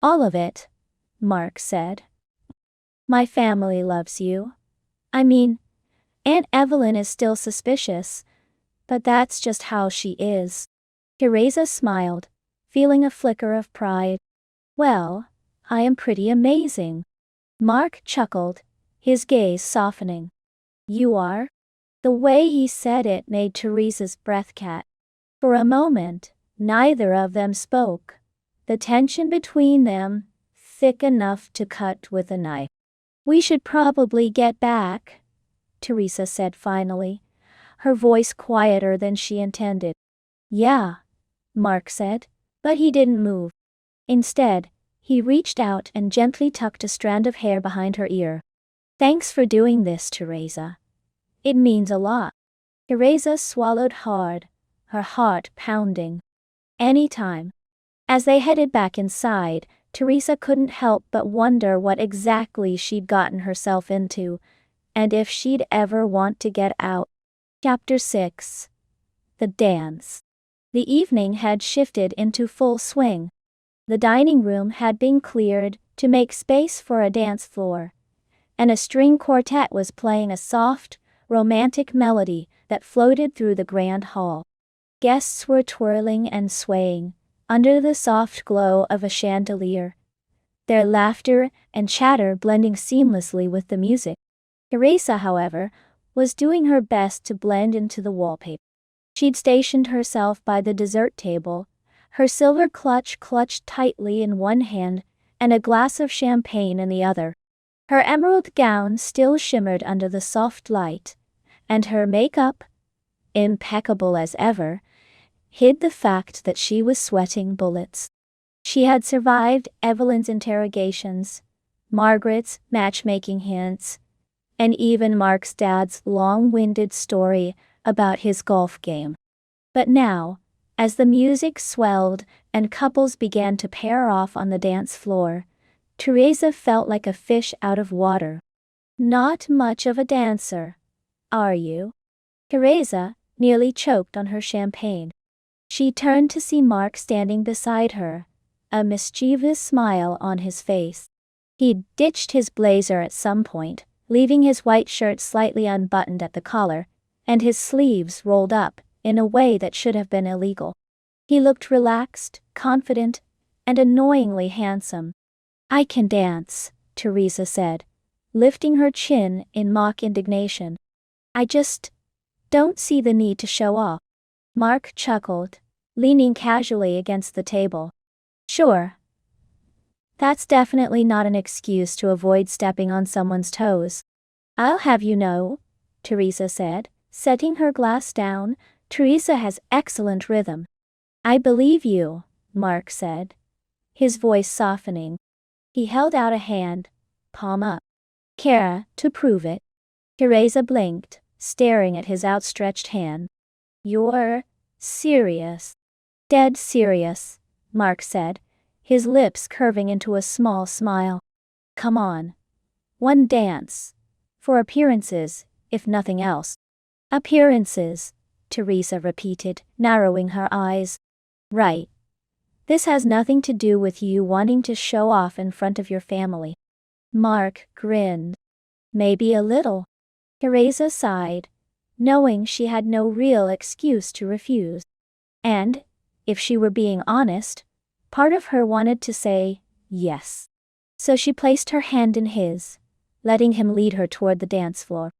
All of it, Mark said. My family loves you. I mean, Aunt Evelyn is still suspicious, but that's just how she is. Teresa smiled, feeling a flicker of pride. Well, I am pretty amazing. Mark chuckled, his gaze softening. You are? The way he said it made Teresa's breath catch. For a moment, neither of them spoke, the tension between them thick enough to cut with a knife. We should probably get back, Teresa said finally, her voice quieter than she intended. Yeah, Mark said, but he didn't move. Instead, he reached out and gently tucked a strand of hair behind her ear. Thanks for doing this, Teresa. It means a lot. Teresa swallowed hard, her heart pounding. Anytime. As they headed back inside, Teresa couldn't help but wonder what exactly she'd gotten herself into, and if she'd ever want to get out. Chapter 6. The Dance. The evening had shifted into full swing. The dining room had been cleared to make space for a dance floor, and a string quartet was playing a soft, romantic melody that floated through the grand hall. Guests were twirling and swaying under the soft glow of a chandelier, their laughter and chatter blending seamlessly with the music. Teresa, however, was doing her best to blend into the wallpaper. She'd stationed herself by the dessert table, her silver clutch clutched tightly in one hand and a glass of champagne in the other. Her emerald gown still shimmered under the soft light, and her makeup, impeccable as ever, hid the fact that she was sweating bullets. She had survived Evelyn's interrogations, Margaret's matchmaking hints, and even Mark's dad's long-winded story about his golf game. But now, as the music swelled and couples began to pair off on the dance floor, Teresa felt like a fish out of water. Not much of a dancer, are you? Teresa nearly choked on her champagne. She turned to see Mark standing beside her, a mischievous smile on his face. He'd ditched his blazer at some point, leaving his white shirt slightly unbuttoned at the collar, and his sleeves rolled up in a way that should have been illegal. He looked relaxed, confident, and annoyingly handsome. I can dance, Teresa said, lifting her chin in mock indignation. I just don't see the need to show off. Mark chuckled, leaning casually against the table. Sure. That's definitely not an excuse to avoid stepping on someone's toes. I'll have you know, Teresa said, setting her glass down. Teresa has excellent rhythm. I believe you, Mark said, his voice softening. He held out a hand, palm up. Care to prove it? Teresa blinked, staring at his outstretched hand. You're serious? Dead serious, Mark said, his lips curving into a small smile. Come on. One dance. For appearances, if nothing else. Appearances, Teresa repeated, narrowing her eyes. Right. This has nothing to do with you wanting to show off in front of your family. Mark grinned. Maybe a little. Teresa sighed, knowing she had no real excuse to refuse. And, if she were being honest, part of her wanted to say yes. So she placed her hand in his, letting him lead her toward the dance floor.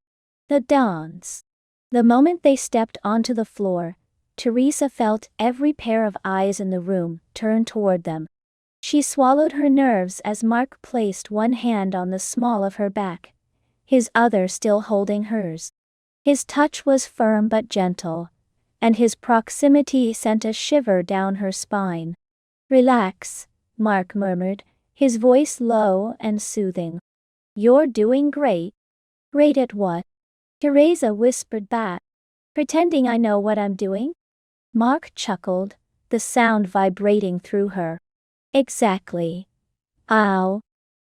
The dance. The moment they stepped onto the floor, Teresa felt every pair of eyes in the room turn toward them. She swallowed her nerves as Mark placed one hand on the small of her back, his other still holding hers. His touch was firm but gentle, and his proximity sent a shiver down her spine. Relax, Mark murmured, his voice low and soothing. You're doing great. Great at what? Teresa whispered back. Pretending I know what I'm doing? Mark chuckled, the sound vibrating through her. Exactly. Ow.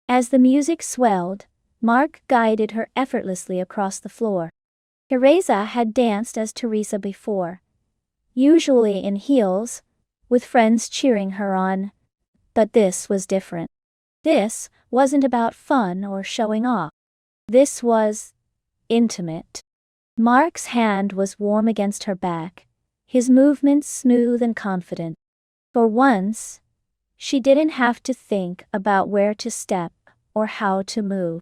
As the music swelled, Mark guided her effortlessly across the floor. Teresa had danced as Teresa before, usually in heels, with friends cheering her on. But this was different. This wasn't about fun or showing off. This was intimate. Mark's hand was warm against her back, his movements smooth and confident. For once, she didn't have to think about where to step or how to move.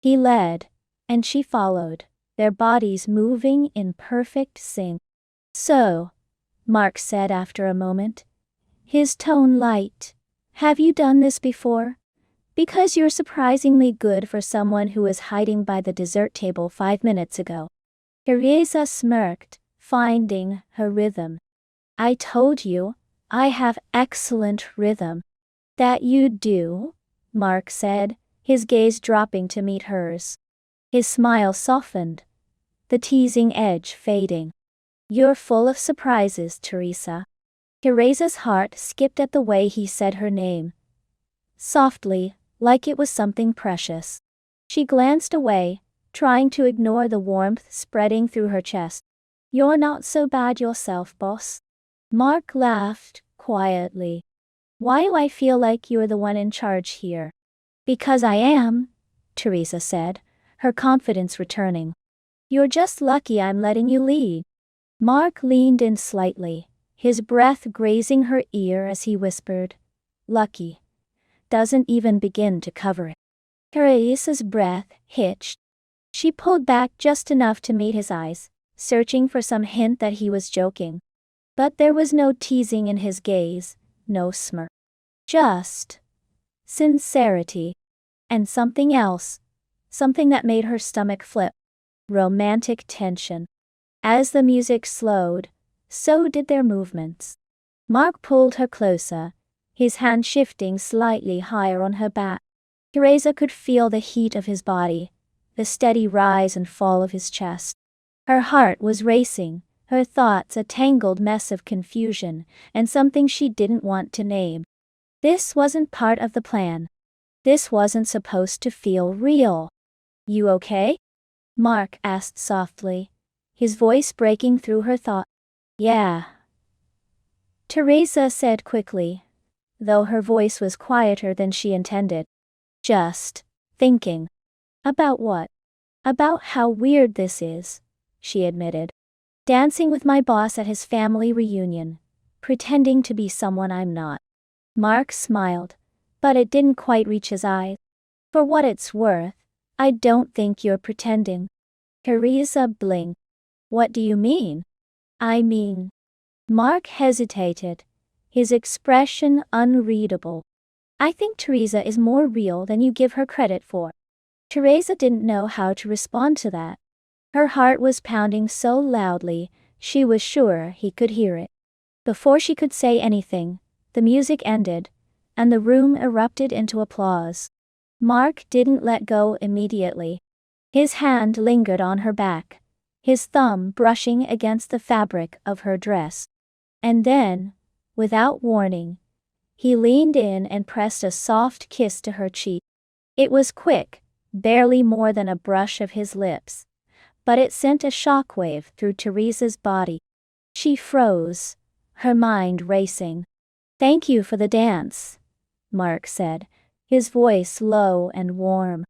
He led, and she followed, their bodies moving in perfect sync. "So," Mark said after a moment, his tone light, "have you done this before? Because you're surprisingly good for someone who was hiding by the dessert table 5 minutes ago." Teresa smirked, finding her rhythm. "I told you, I have excellent rhythm." "That you do," Mark said, his gaze dropping to meet hers. His smile softened, the teasing edge fading. "You're full of surprises, Teresa." Teresa's heart skipped at the way he said her name. Softly, like it was something precious. She glanced away, trying to ignore the warmth spreading through her chest. "You're not so bad yourself, boss." Mark laughed, quietly. "Why do I feel like you're the one in charge here?" "Because I am," Teresa said, her confidence returning. "You're just lucky I'm letting you lead." Mark leaned in slightly, his breath grazing her ear as he whispered, "Lucky doesn't even begin to cover it." Teresa's breath hitched. She pulled back just enough to meet his eyes, searching for some hint that he was joking. But there was no teasing in his gaze, no smirk. Just sincerity. And something else. Something that made her stomach flip. Romantic tension. As the music slowed, so did their movements. Mark pulled her closer, his hand shifting slightly higher on her back. Teresa could feel the heat of his body, the steady rise and fall of his chest. Her heart was racing, her thoughts a tangled mess of confusion, and something she didn't want to name. This wasn't part of the plan. This wasn't supposed to feel real. "You okay?" Mark asked softly, his voice breaking through her thought. "Yeah," Teresa said quickly, though her voice was quieter than she intended. "Just thinking." "About what?" "About how weird this is," she admitted. "Dancing with my boss at his family reunion, pretending to be someone I'm not." Mark smiled, but it didn't quite reach his eyes. "For what it's worth, I don't think you're pretending." Teresa blinked. "What do you mean?" "I mean..." Mark hesitated, his expression unreadable. "I think Teresa is more real than you give her credit for." Teresa didn't know how to respond to that. Her heart was pounding so loudly, she was sure he could hear it. Before she could say anything, the music ended, and the room erupted into applause. Mark didn't let go immediately. His hand lingered on her back, his thumb brushing against the fabric of her dress. And then, without warning, he leaned in and pressed a soft kiss to her cheek. It was quick, barely more than a brush of his lips, but it sent a shockwave through Teresa's body. She froze, her mind racing. "Thank you for the dance," Mark said, his voice low and warm.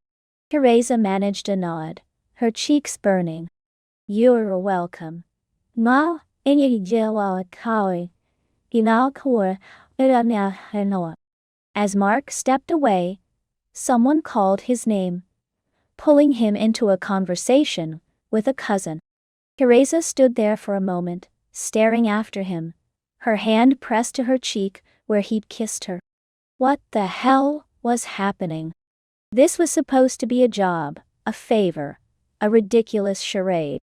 Teresa managed a nod, her cheeks burning. "You're welcome." "Ma, as Mark stepped away, someone called his name, pulling him into a conversation with a cousin. Teresa stood there for a moment, staring after him, her hand pressed to her cheek where he'd kissed her. What the hell was happening? This was supposed to be a job, a favor, a ridiculous charade.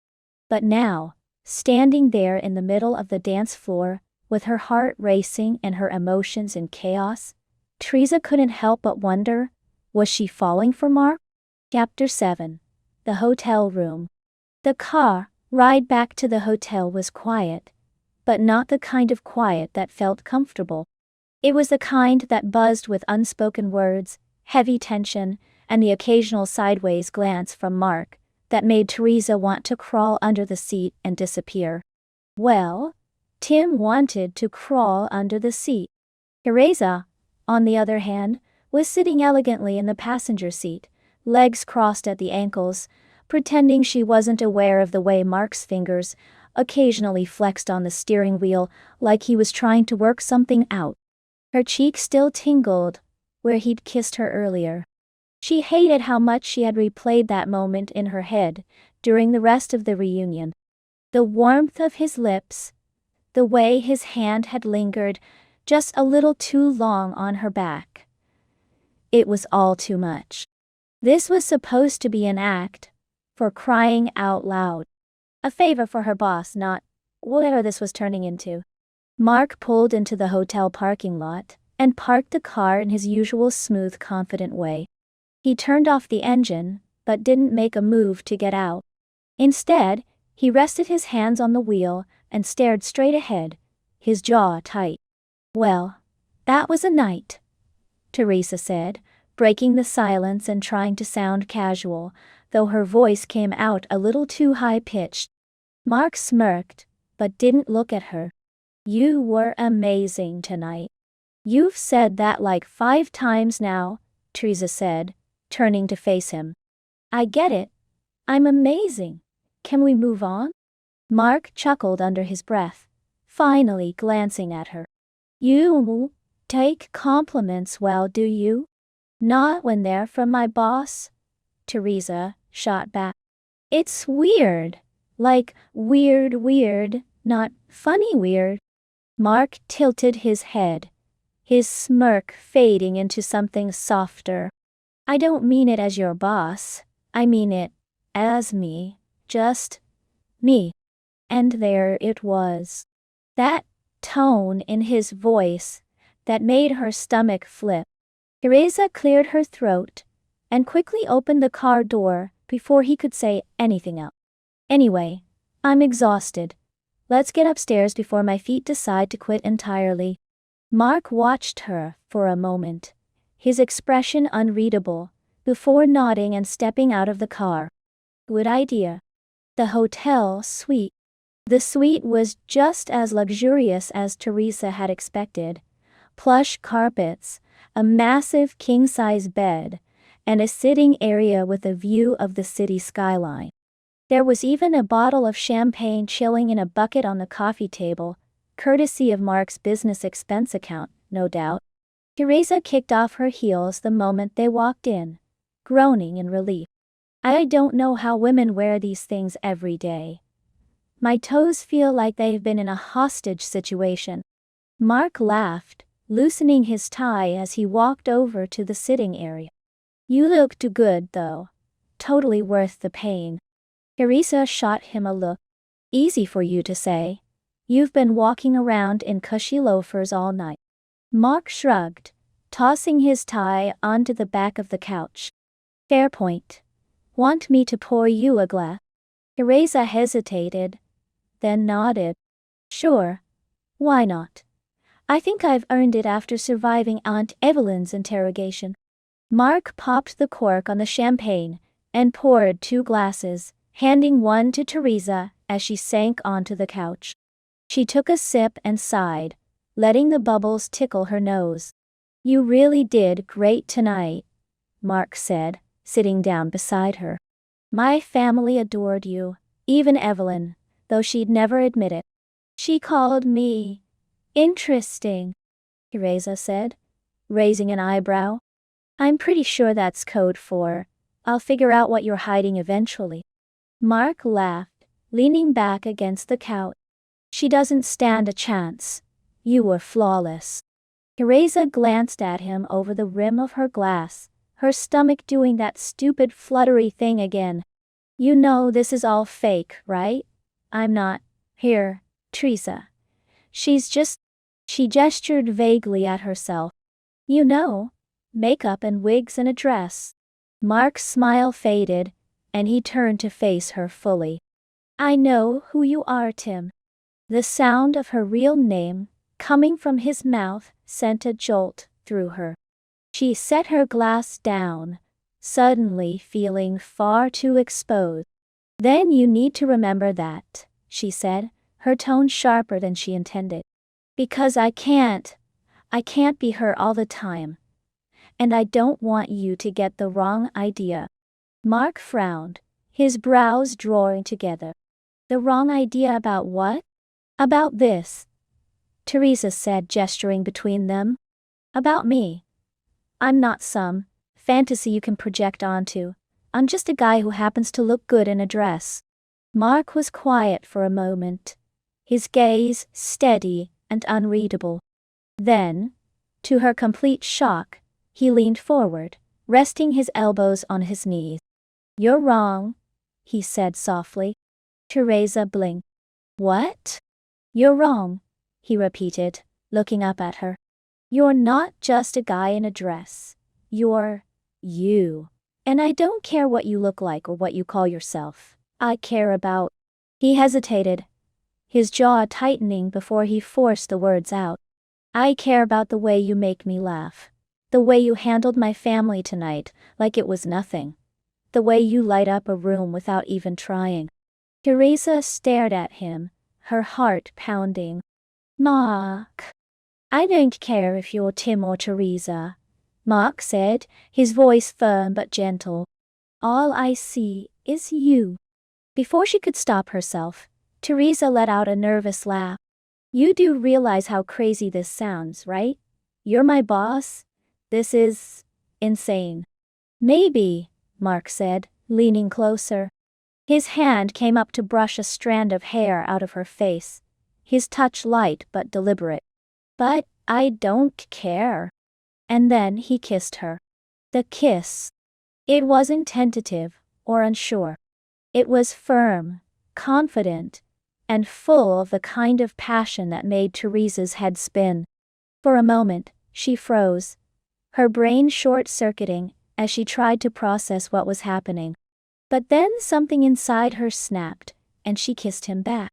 But now, standing there in the middle of the dance floor, with her heart racing and her emotions in chaos, Teresa couldn't help but wonder, was she falling for Mark? Chapter 7. The Hotel Room. The car ride back to the hotel was quiet, but not the kind of quiet that felt comfortable. It was the kind that buzzed with unspoken words, heavy tension, and the occasional sideways glance from Mark that made Teresa want to crawl under the seat and disappear. Well, Tim wanted to crawl under the seat. Teresa, on the other hand, was sitting elegantly in the passenger seat, legs crossed at the ankles, pretending she wasn't aware of the way Mark's fingers occasionally flexed on the steering wheel like he was trying to work something out. Her cheek still tingled, where he'd kissed her earlier. She hated how much she had replayed that moment in her head during the rest of the reunion. The warmth of his lips, the way his hand had lingered just a little too long on her back. It was all too much. This was supposed to be an act, for crying out loud. A favor for her boss, not whatever this was turning into. Mark pulled into the hotel parking lot and parked the car in his usual smooth, confident way. He turned off the engine, but didn't make a move to get out. Instead, he rested his hands on the wheel and stared straight ahead, his jaw tight. "Well, that was a night," Teresa said, breaking the silence and trying to sound casual, though her voice came out a little too high-pitched. Mark smirked, but didn't look at her. "You were amazing tonight." "You've said that like 5 times now," Teresa said, turning to face him. "I get it. I'm amazing. Can we move on?" Mark chuckled under his breath, finally glancing at her. "You take compliments well, do you?" "Not when they're from my boss," Teresa shot back. "It's weird. Like weird, not funny weird." Mark tilted his head, his smirk fading into something softer. "I don't mean it as your boss, I mean it as me, just me." And there it was. That tone in his voice that made her stomach flip. Teresa cleared her throat and quickly opened the car door before he could say anything else. "Anyway, I'm exhausted. Let's get upstairs before my feet decide to quit entirely." Mark watched her for a moment, his expression unreadable, before nodding and stepping out of the car. "Good idea." The hotel suite. The suite was just as luxurious as Teresa had expected. Plush carpets, a massive king-size bed, and a sitting area with a view of the city skyline. There was even a bottle of champagne chilling in a bucket on the coffee table, courtesy of Mark's business expense account, no doubt. Teresa kicked off her heels the moment they walked in, groaning in relief. "I don't know how women wear these things every day. My toes feel like they've been in a hostage situation." Mark laughed, loosening his tie as he walked over to the sitting area. "You look too good, though. Totally worth the pain." Teresa shot him a look. "Easy for you to say. You've been walking around in cushy loafers all night." Mark shrugged, tossing his tie onto the back of the couch. "Fair point. Want me to pour you a glass?" Teresa hesitated, then nodded. "Sure. Why not? I think I've earned it after surviving Aunt Evelyn's interrogation." Mark popped the cork on the champagne and poured 2 glasses, handing one to Teresa as she sank onto the couch. She took a sip and sighed, letting the bubbles tickle her nose. "You really did great tonight," Mark said, sitting down beside her. "My family adored you, even Evelyn, though she'd never admit it." "She called me interesting," Teresa said, raising an eyebrow. "I'm pretty sure that's code for, I'll figure out what you're hiding eventually." Mark laughed, leaning back against the couch. "She doesn't stand a chance. You were flawless." Teresa glanced at him over the rim of her glass, her stomach doing that stupid fluttery thing again. "You know this is all fake, right? I'm not here, Teresa. She's just..." She gestured vaguely at herself. "You know, makeup and wigs and a dress." Mark's smile faded, and he turned to face her fully. "I know who you are, Tim." The sound of her real name, coming from his mouth, sent a jolt through her. She set her glass down, suddenly feeling far too exposed. "Then you need to remember that," she said, her tone sharper than she intended. "Because I can't be her all the time. And I don't want you to get the wrong idea." Mark frowned, his brows drawing together. "The wrong idea about what?" "About this," Teresa said, gesturing between them. "About me. I'm not some fantasy you can project onto. I'm just a guy who happens to look good in a dress. Mark was quiet for a moment, his gaze steady and unreadable. Then, to her complete shock, he leaned forward, resting his elbows on his knees. "You're wrong," he said softly. Teresa blinked. "What?" "You're wrong," he repeated, looking up at her. "You're not just a guy in a dress. You're you. And I don't care what you look like or what you call yourself. I care about—" He hesitated, his jaw tightening before he forced the words out. "I care about the way you make me laugh. The way you handled my family tonight, like it was nothing. The way you light up a room without even trying." Teresa stared at him, her heart pounding. "Mark, I don't care if you're Tim or Teresa," Mark said, his voice firm but gentle. "All I see is you." Before she could stop herself, Teresa let out a nervous laugh. "You do realize how crazy this sounds, right? You're my boss? This is insane." "Maybe," Mark said, leaning closer. His hand came up to brush a strand of hair out of her face, his touch light but deliberate. "But I don't care." And then he kissed her. The kiss. It wasn't tentative or unsure. It was firm, confident, and full of the kind of passion that made Teresa's head spin. For a moment, she froze, her brain short-circuiting as she tried to process what was happening. But then something inside her snapped, and she kissed him back.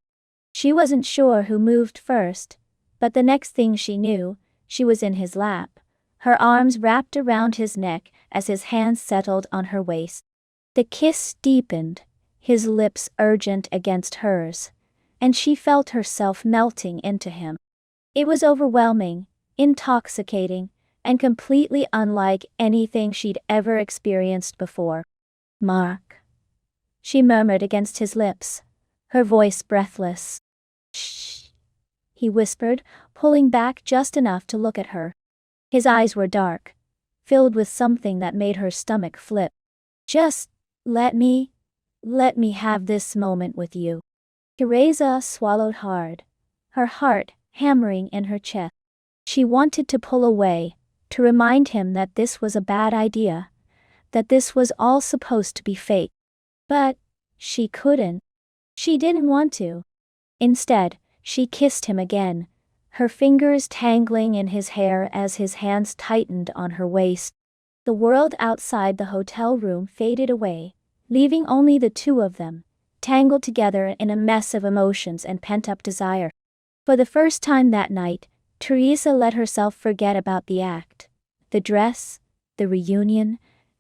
She wasn't sure who moved first, but the next thing she knew, she was in his lap, her arms wrapped around his neck as his hands settled on her waist. The kiss deepened, his lips urgent against hers, and she felt herself melting into him. It was overwhelming, intoxicating, and completely unlike anything she'd ever experienced before. "Mark," she murmured against his lips, her voice breathless. "Shh," he whispered, pulling back just enough to look at her. His eyes were dark, filled with something that made her stomach flip. "Just let me have this moment with you." Teresa swallowed hard, her heart hammering in her chest. She wanted to pull away, to remind him that this was a bad idea, that this was all supposed to be fake. But she couldn't. She didn't want to. Instead, she kissed him again, her fingers tangling in his hair as his hands tightened on her waist. The world outside the hotel room faded away, leaving only the two of them, tangled together in a mess of emotions and pent-up desire. For the first time that night, Teresa let herself forget about the act, the dress, the reunion,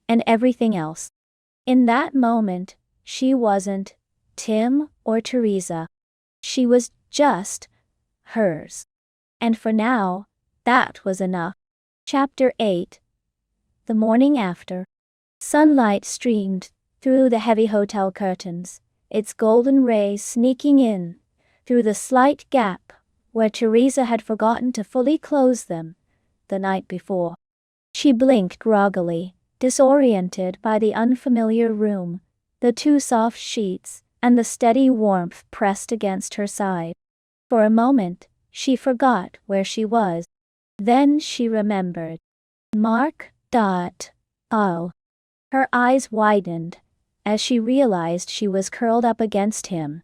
and everything else. In that moment, she wasn't Tim or Teresa. She was just hers. And for now, that was enough. Chapter 8. The morning after. Sunlight streamed through the heavy hotel curtains, its golden rays sneaking in through the slight gap where Teresa had forgotten to fully close them the night before. She blinked groggily, disoriented by the unfamiliar room, the two soft sheets, and the steady warmth pressed against her side. For a moment, she forgot where she was. Then she remembered. Mark. Oh. Her eyes widened as she realized she was curled up against him,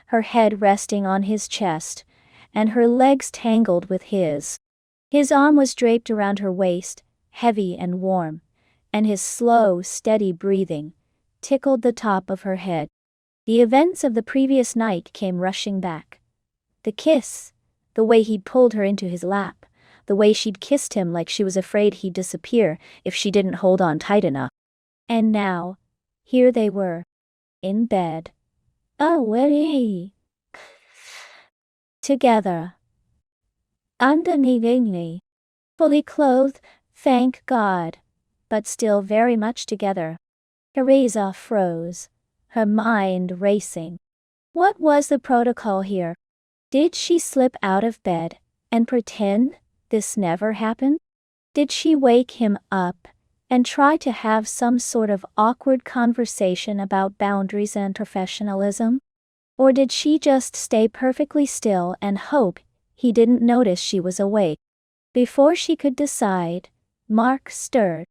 her head resting on his chest, and her legs tangled with his. His arm was draped around her waist, heavy and warm, and his slow, steady breathing tickled the top of her head. The events of the previous night came rushing back. The kiss, the way he'd pulled her into his lap, the way she'd kissed him like she was afraid he'd disappear if she didn't hold on tight enough. And now, here they were, in bed. Oh, where is he? Together. Underneath me. Fully clothed, thank God, but still very much together. Teresa froze, her mind racing. What was the protocol here? Did she slip out of bed and pretend this never happened? Did she wake him up and try to have some sort of awkward conversation about boundaries and professionalism? Or did she just stay perfectly still and hope he didn't notice she was awake? Before she could decide, Mark stirred.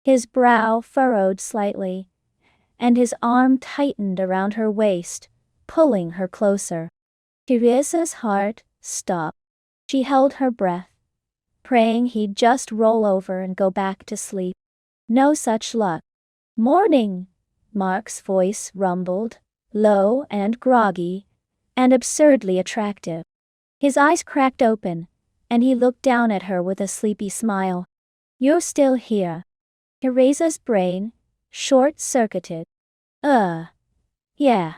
His brow furrowed slightly, and his arm tightened around her waist, pulling her closer. Teresa's heart stopped. She held her breath, praying he'd just roll over and go back to sleep. No such luck. "Morning," Mark's voice rumbled, low and groggy, and absurdly attractive. His eyes cracked open, and he looked down at her with a sleepy smile. "You're still here." Teresa's brain short-circuited. Yeah,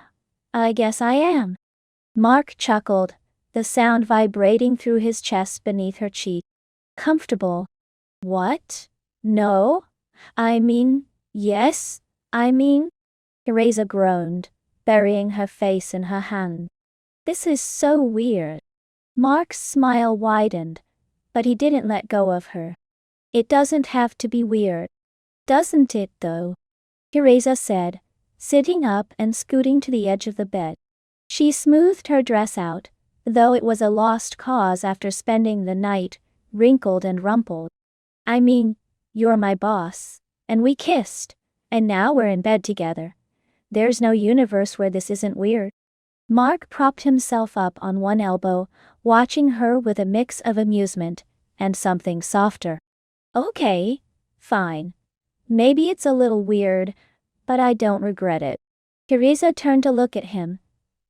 I guess I am." Mark chuckled, the sound vibrating through his chest beneath her cheek. "Comfortable? What? No? Yes, Teresa groaned, burying her face in her hand. "This is so weird." Mark's smile widened, but he didn't let go of her. "It doesn't have to be weird. Doesn't it though?" Teresa said, sitting up and scooting to the edge of the bed. She smoothed her dress out, though it was a lost cause after spending the night, wrinkled and rumpled. "You're my boss, and we kissed, and now we're in bed together. There's no universe where this isn't weird." Mark propped himself up on one elbow, watching her with a mix of amusement and something softer. "Okay, fine. Maybe it's a little weird, but I don't regret it." Teresa turned to look at him,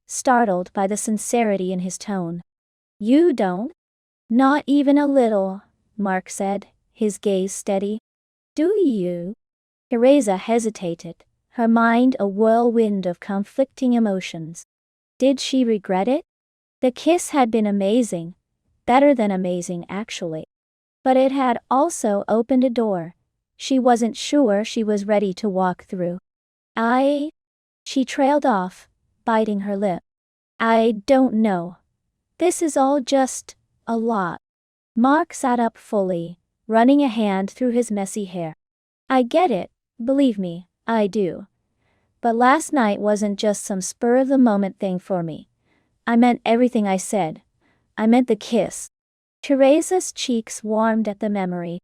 startled by the sincerity in his tone. "You don't?" "Not even a little," Mark said, his gaze steady. "Do you?" Teresa hesitated, her mind a whirlwind of conflicting emotions. Did she regret it? The kiss had been amazing, better than amazing actually. But it had also opened a door she wasn't sure she was ready to walk through. She trailed off, biting her lip. "I don't know. This is all just a lot." Mark sat up fully, running a hand through his messy hair. "I get it, believe me, I do. But last night wasn't just some spur-of-the-moment thing for me. I meant everything I said. I meant the kiss." Teresa's cheeks warmed at the memory.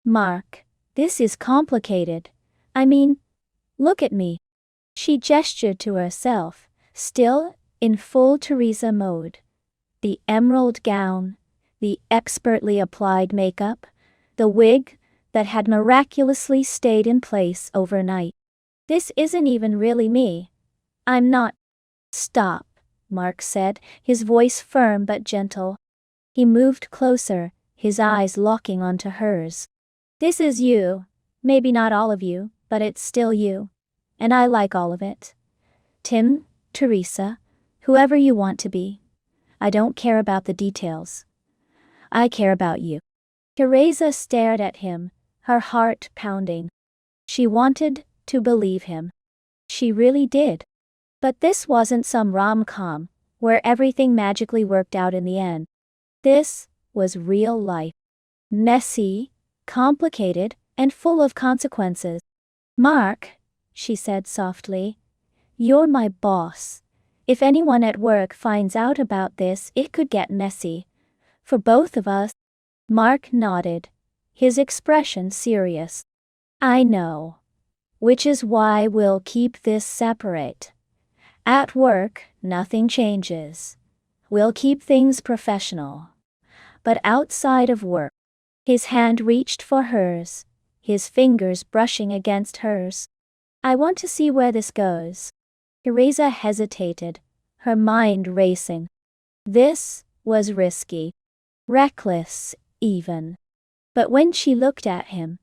"Mark, this is complicated. Look at me." She gestured to herself, still in full Teresa mode. The emerald gown, the expertly applied makeup, the wig that had miraculously stayed in place overnight. "This isn't even really me. I'm not." "Stop," Mark said, his voice firm but gentle. He moved closer, his eyes locking onto hers. "This is you. Maybe not all of you, but it's still you. And I like all of it. Tim, Teresa, whoever you want to be. I don't care about the details. I care about you." Teresa stared at him, her heart pounding. She wanted to believe him. She really did. But this wasn't some rom-com, where everything magically worked out in the end. This was real life. Messy, complicated, and full of consequences. "Mark," she said softly, "you're my boss. If anyone at work finds out about this, it could get messy. For both of us." Mark nodded, his expression serious. "I know. Which is why we'll keep this separate. At work, nothing changes. We'll keep things professional. But outside of work." His hand reached for hers, his fingers brushing against hers. "I want to see where this goes." Teresa hesitated, her mind racing. This was risky. Reckless, even. But when she looked at him,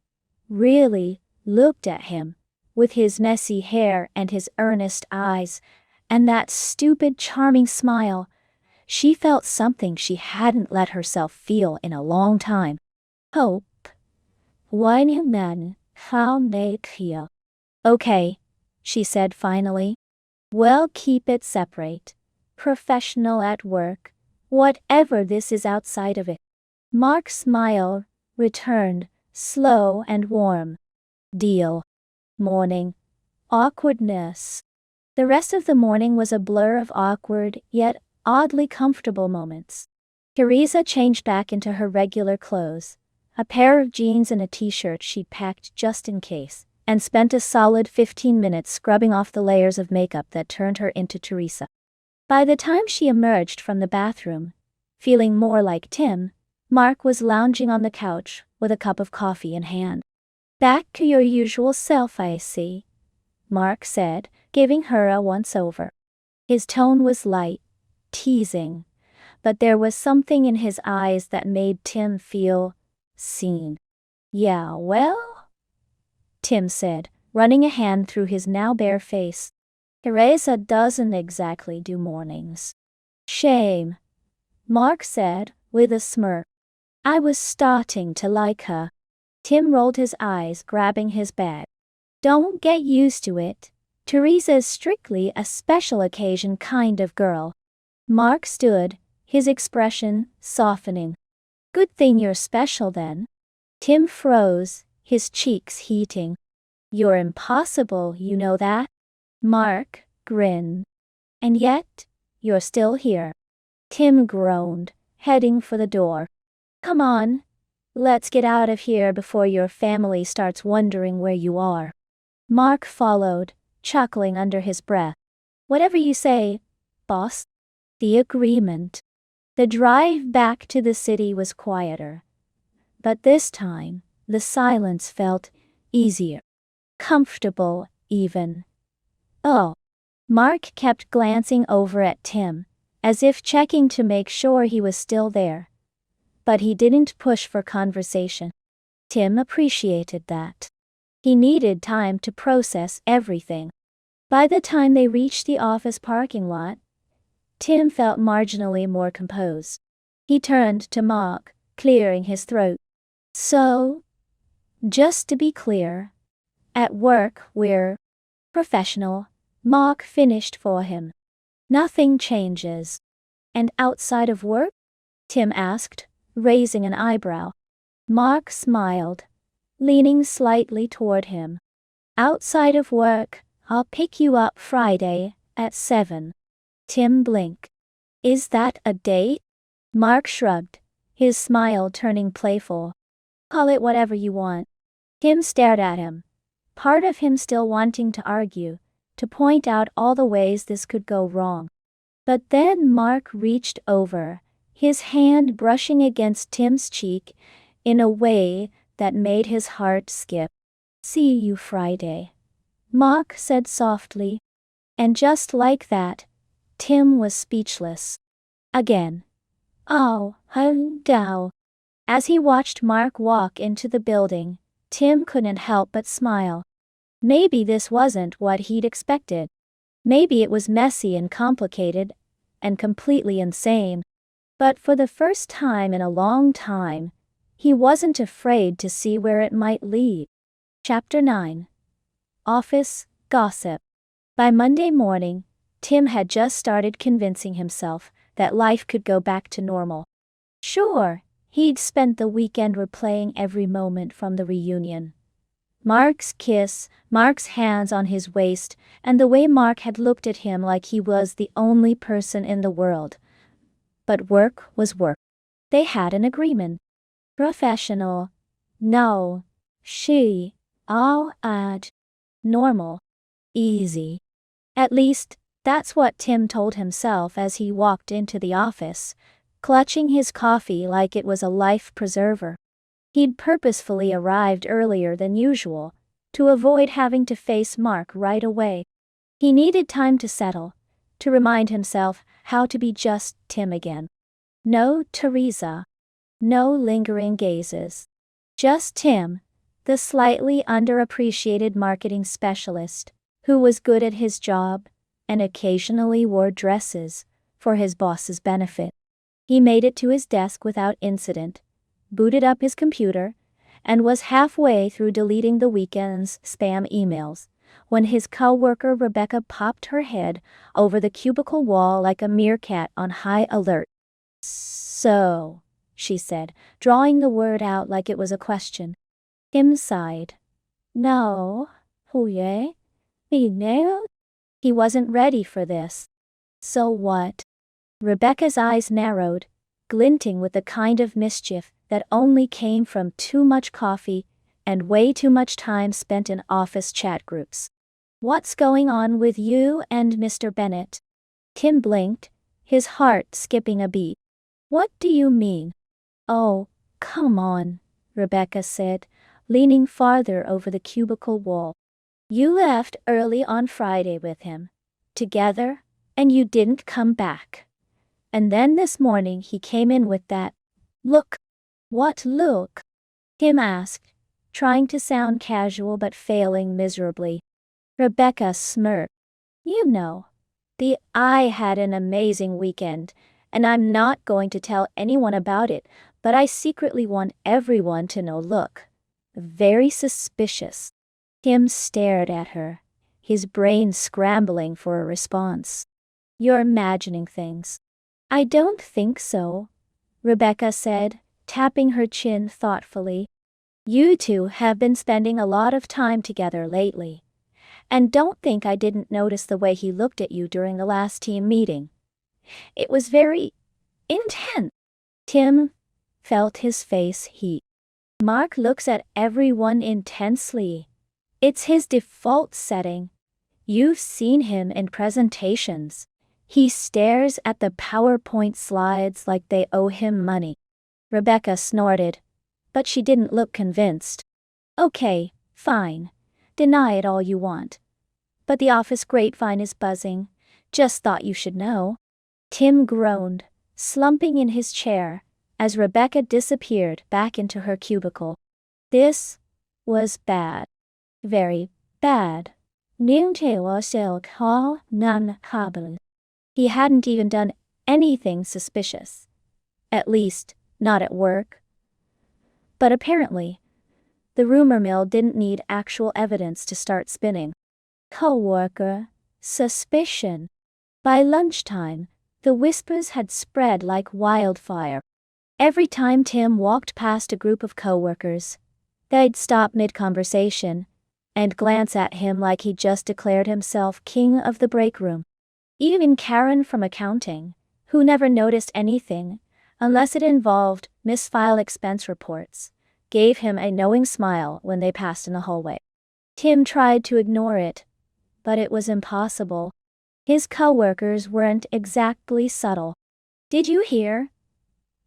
really looked at him, with his messy hair and his earnest eyes, and that stupid charming smile, she felt something she hadn't let herself feel in a long time. Hope. One man, how make you? "Okay," she said finally. "We'll keep it separate. Professional at work, whatever this is outside of it." Mark's smile returned, slow and warm. Deal. Morning. Awkwardness. The rest of the morning was a blur of awkward, yet oddly comfortable moments. Teresa changed back into her regular clothes, a pair of jeans and a t-shirt she'd packed just in case, and spent a solid 15 minutes scrubbing off the layers of makeup that turned her into Teresa. By the time she emerged from the bathroom, feeling more like Tim, Mark was lounging on the couch with a cup of coffee in hand. "Back to your usual self, I see," Mark said, giving her a once-over. His tone was light, teasing, but there was something in his eyes that made Tim feel seen. "Yeah, well," Tim said, running a hand through his now bare face. "Teresa doesn't exactly do mornings." "Shame," Mark said, with a smirk. "I was starting to like her." Tim rolled his eyes, grabbing his bag. "Don't get used to it. Teresa is strictly a special occasion kind of girl." Mark stood, his expression softening. "Good thing you're special then." Tim froze, his cheeks heating. "You're impossible, you know that?" Mark grinned. "And yet, you're still here." Tim groaned, heading for the door. "Come on. Let's get out of here before your family starts wondering where you are." Mark followed, chuckling under his breath. "Whatever you say, boss." The agreement. The drive back to the city was quieter. But this time, the silence felt easier. Comfortable, even. "Oh." Mark kept glancing over at Tim, as if checking to make sure he was still there. But he didn't push for conversation. Tim appreciated that. He needed time to process everything. By the time they reached the office parking lot, Tim felt marginally more composed. He turned to Mark, clearing his throat. "So, just to be clear, at work we're professional," Mark finished for him. "Nothing changes." "And outside of work?" Tim asked, raising an eyebrow. Mark smiled, leaning slightly toward him. "Outside of work, I'll pick you up Friday at 7. Tim blinked. "Is that a date?" Mark shrugged, his smile turning playful. "Call it whatever you want." Tim stared at him, part of him still wanting to argue, to point out all the ways this could go wrong. But then Mark reached over, his hand brushing against Tim's cheek in a way that made his heart skip. "See you Friday," Mark said softly. And just like that, Tim was speechless. Again. "Oh, dow." As he watched Mark walk into the building, Tim couldn't help but smile. Maybe this wasn't what he'd expected. Maybe it was messy and complicated, and completely insane. But for the first time in a long time, he wasn't afraid to see where it might lead. Chapter 9. Office Gossip. By Monday morning, Tim had just started convincing himself that life could go back to normal. Sure, he'd spent the weekend replaying every moment from the reunion. Mark's kiss, Mark's hands on his waist, and the way Mark had looked at him like he was the only person in the world. But work was work. They had an agreement. Professional. No. She. I'll add. Normal. Easy. At least, that's what Tim told himself as he walked into the office, clutching his coffee like it was a life preserver. He'd purposefully arrived earlier than usual, to avoid having to face Mark right away. He needed time to settle, to remind himself how to be just Tim again. No Teresa. No lingering gazes. Just Tim, the slightly underappreciated marketing specialist, who was good at his job, and occasionally wore dresses, for his boss's benefit. He made it to his desk without incident, booted up his computer, and was halfway through deleting the weekend's spam emails, when his coworker Rebecca popped her head over the cubicle wall like a meerkat on high alert. "So," she said, drawing the word out like it was a question. Tim sighed. No, huye, no. He wasn't ready for this. So what? Rebecca's eyes narrowed, glinting with the kind of mischief that only came from too much coffee and way too much time spent in office chat groups. What's going on with you and Mr. Bennett? Tim blinked, his heart skipping a beat. What do you mean? Oh, come on, Rebecca said, leaning farther over the cubicle wall. You left early on Friday with him, together, and you didn't come back. And then this morning he came in with that look. What look? Tim asked, trying to sound casual but failing miserably. Rebecca smirked. You know, I had an amazing weekend, and I'm not going to tell anyone about it, but I secretly want everyone to know. Look, very suspicious. Tim stared at her, his brain scrambling for a response. You're imagining things. I don't think so, Rebecca said, tapping her chin thoughtfully. You two have been spending a lot of time together lately. And don't think I didn't notice the way he looked at you during the last team meeting. It was very intense. Tim felt his face heat. Mark looks at everyone intensely. It's his default setting. You've seen him in presentations. He stares at the PowerPoint slides like they owe him money. Rebecca snorted, but she didn't look convinced. Okay, fine. Deny it all you want. But the office grapevine is buzzing. Just thought you should know. Tim groaned, slumping in his chair, as Rebecca disappeared back into her cubicle. This was bad. Very bad. He hadn't even done anything suspicious. At least, not at work. But apparently, the rumor mill didn't need actual evidence to start spinning. Co-worker, suspicion. By lunchtime, the whispers had spread like wildfire. Every time Tim walked past a group of co-workers, they'd stop mid-conversation and glance at him like he'd just declared himself king of the break room. Even Karen from accounting, who never noticed anything, unless it involved misfile expense reports, gave him a knowing smile when they passed in the hallway. Tim tried to ignore it, but it was impossible. His co-workers weren't exactly subtle. Did you hear?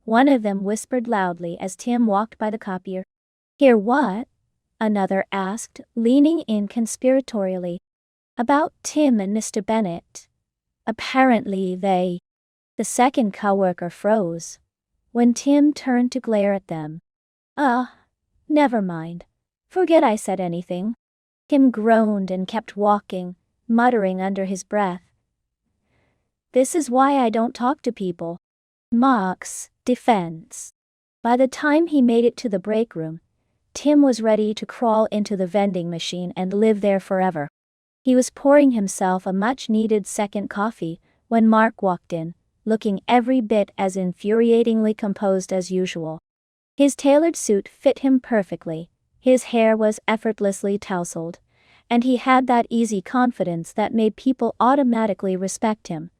One of them whispered loudly as Tim walked by the copier. Hear what? Another asked, leaning in conspiratorially. About Tim and Mr. Bennett. Apparently they. The second co-worker froze when Tim turned to glare at them. Never mind. Forget I said anything. Tim groaned and kept walking, muttering under his breath. This is why I don't talk to people. Mark's defense. By the time he made it to the break room, Tim was ready to crawl into the vending machine and live there forever. He was pouring himself a much-needed second coffee when Mark walked in, looking every bit as infuriatingly composed as usual. His tailored suit fit him perfectly, his hair was effortlessly tousled, and he had that easy confidence that made people automatically respect him,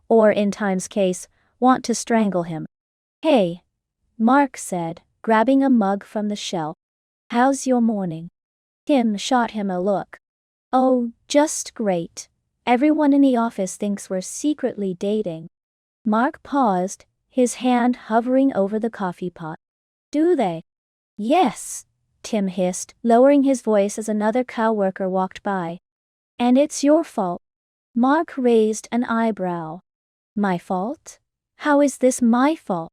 or in Tim's case, want to strangle him. Hey, Mark said, grabbing a mug from the shelf. How's your morning? Tim shot him a look. Oh, just great. Everyone in the office thinks we're secretly dating. Mark paused, his hand hovering over the coffee pot. Do they? Yes, Tim hissed, lowering his voice as another co-worker walked by. And it's your fault. Mark raised an eyebrow. My fault? How is this my fault?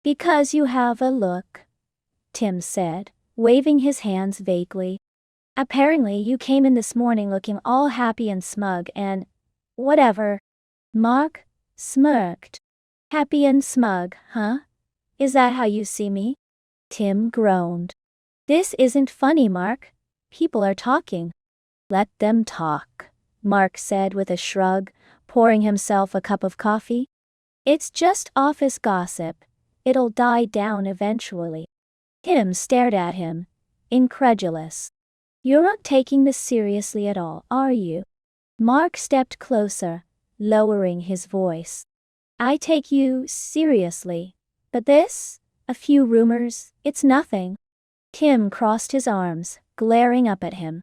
Because you have a look, Tim said, waving his hands vaguely. Apparently you came in this morning looking all happy and smug and whatever. Mark smirked. Happy and smug, huh? Is that how you see me? Tim groaned. This isn't funny, Mark. People are talking. Let them talk, Mark said with a shrug, pouring himself a cup of coffee. It's just office gossip. It'll die down eventually. Tim stared at him, incredulous. You're not taking this seriously at all, are you? Mark stepped closer, lowering his voice. I take you seriously. But this? A few rumors, it's nothing. Tim crossed his arms, glaring up at him.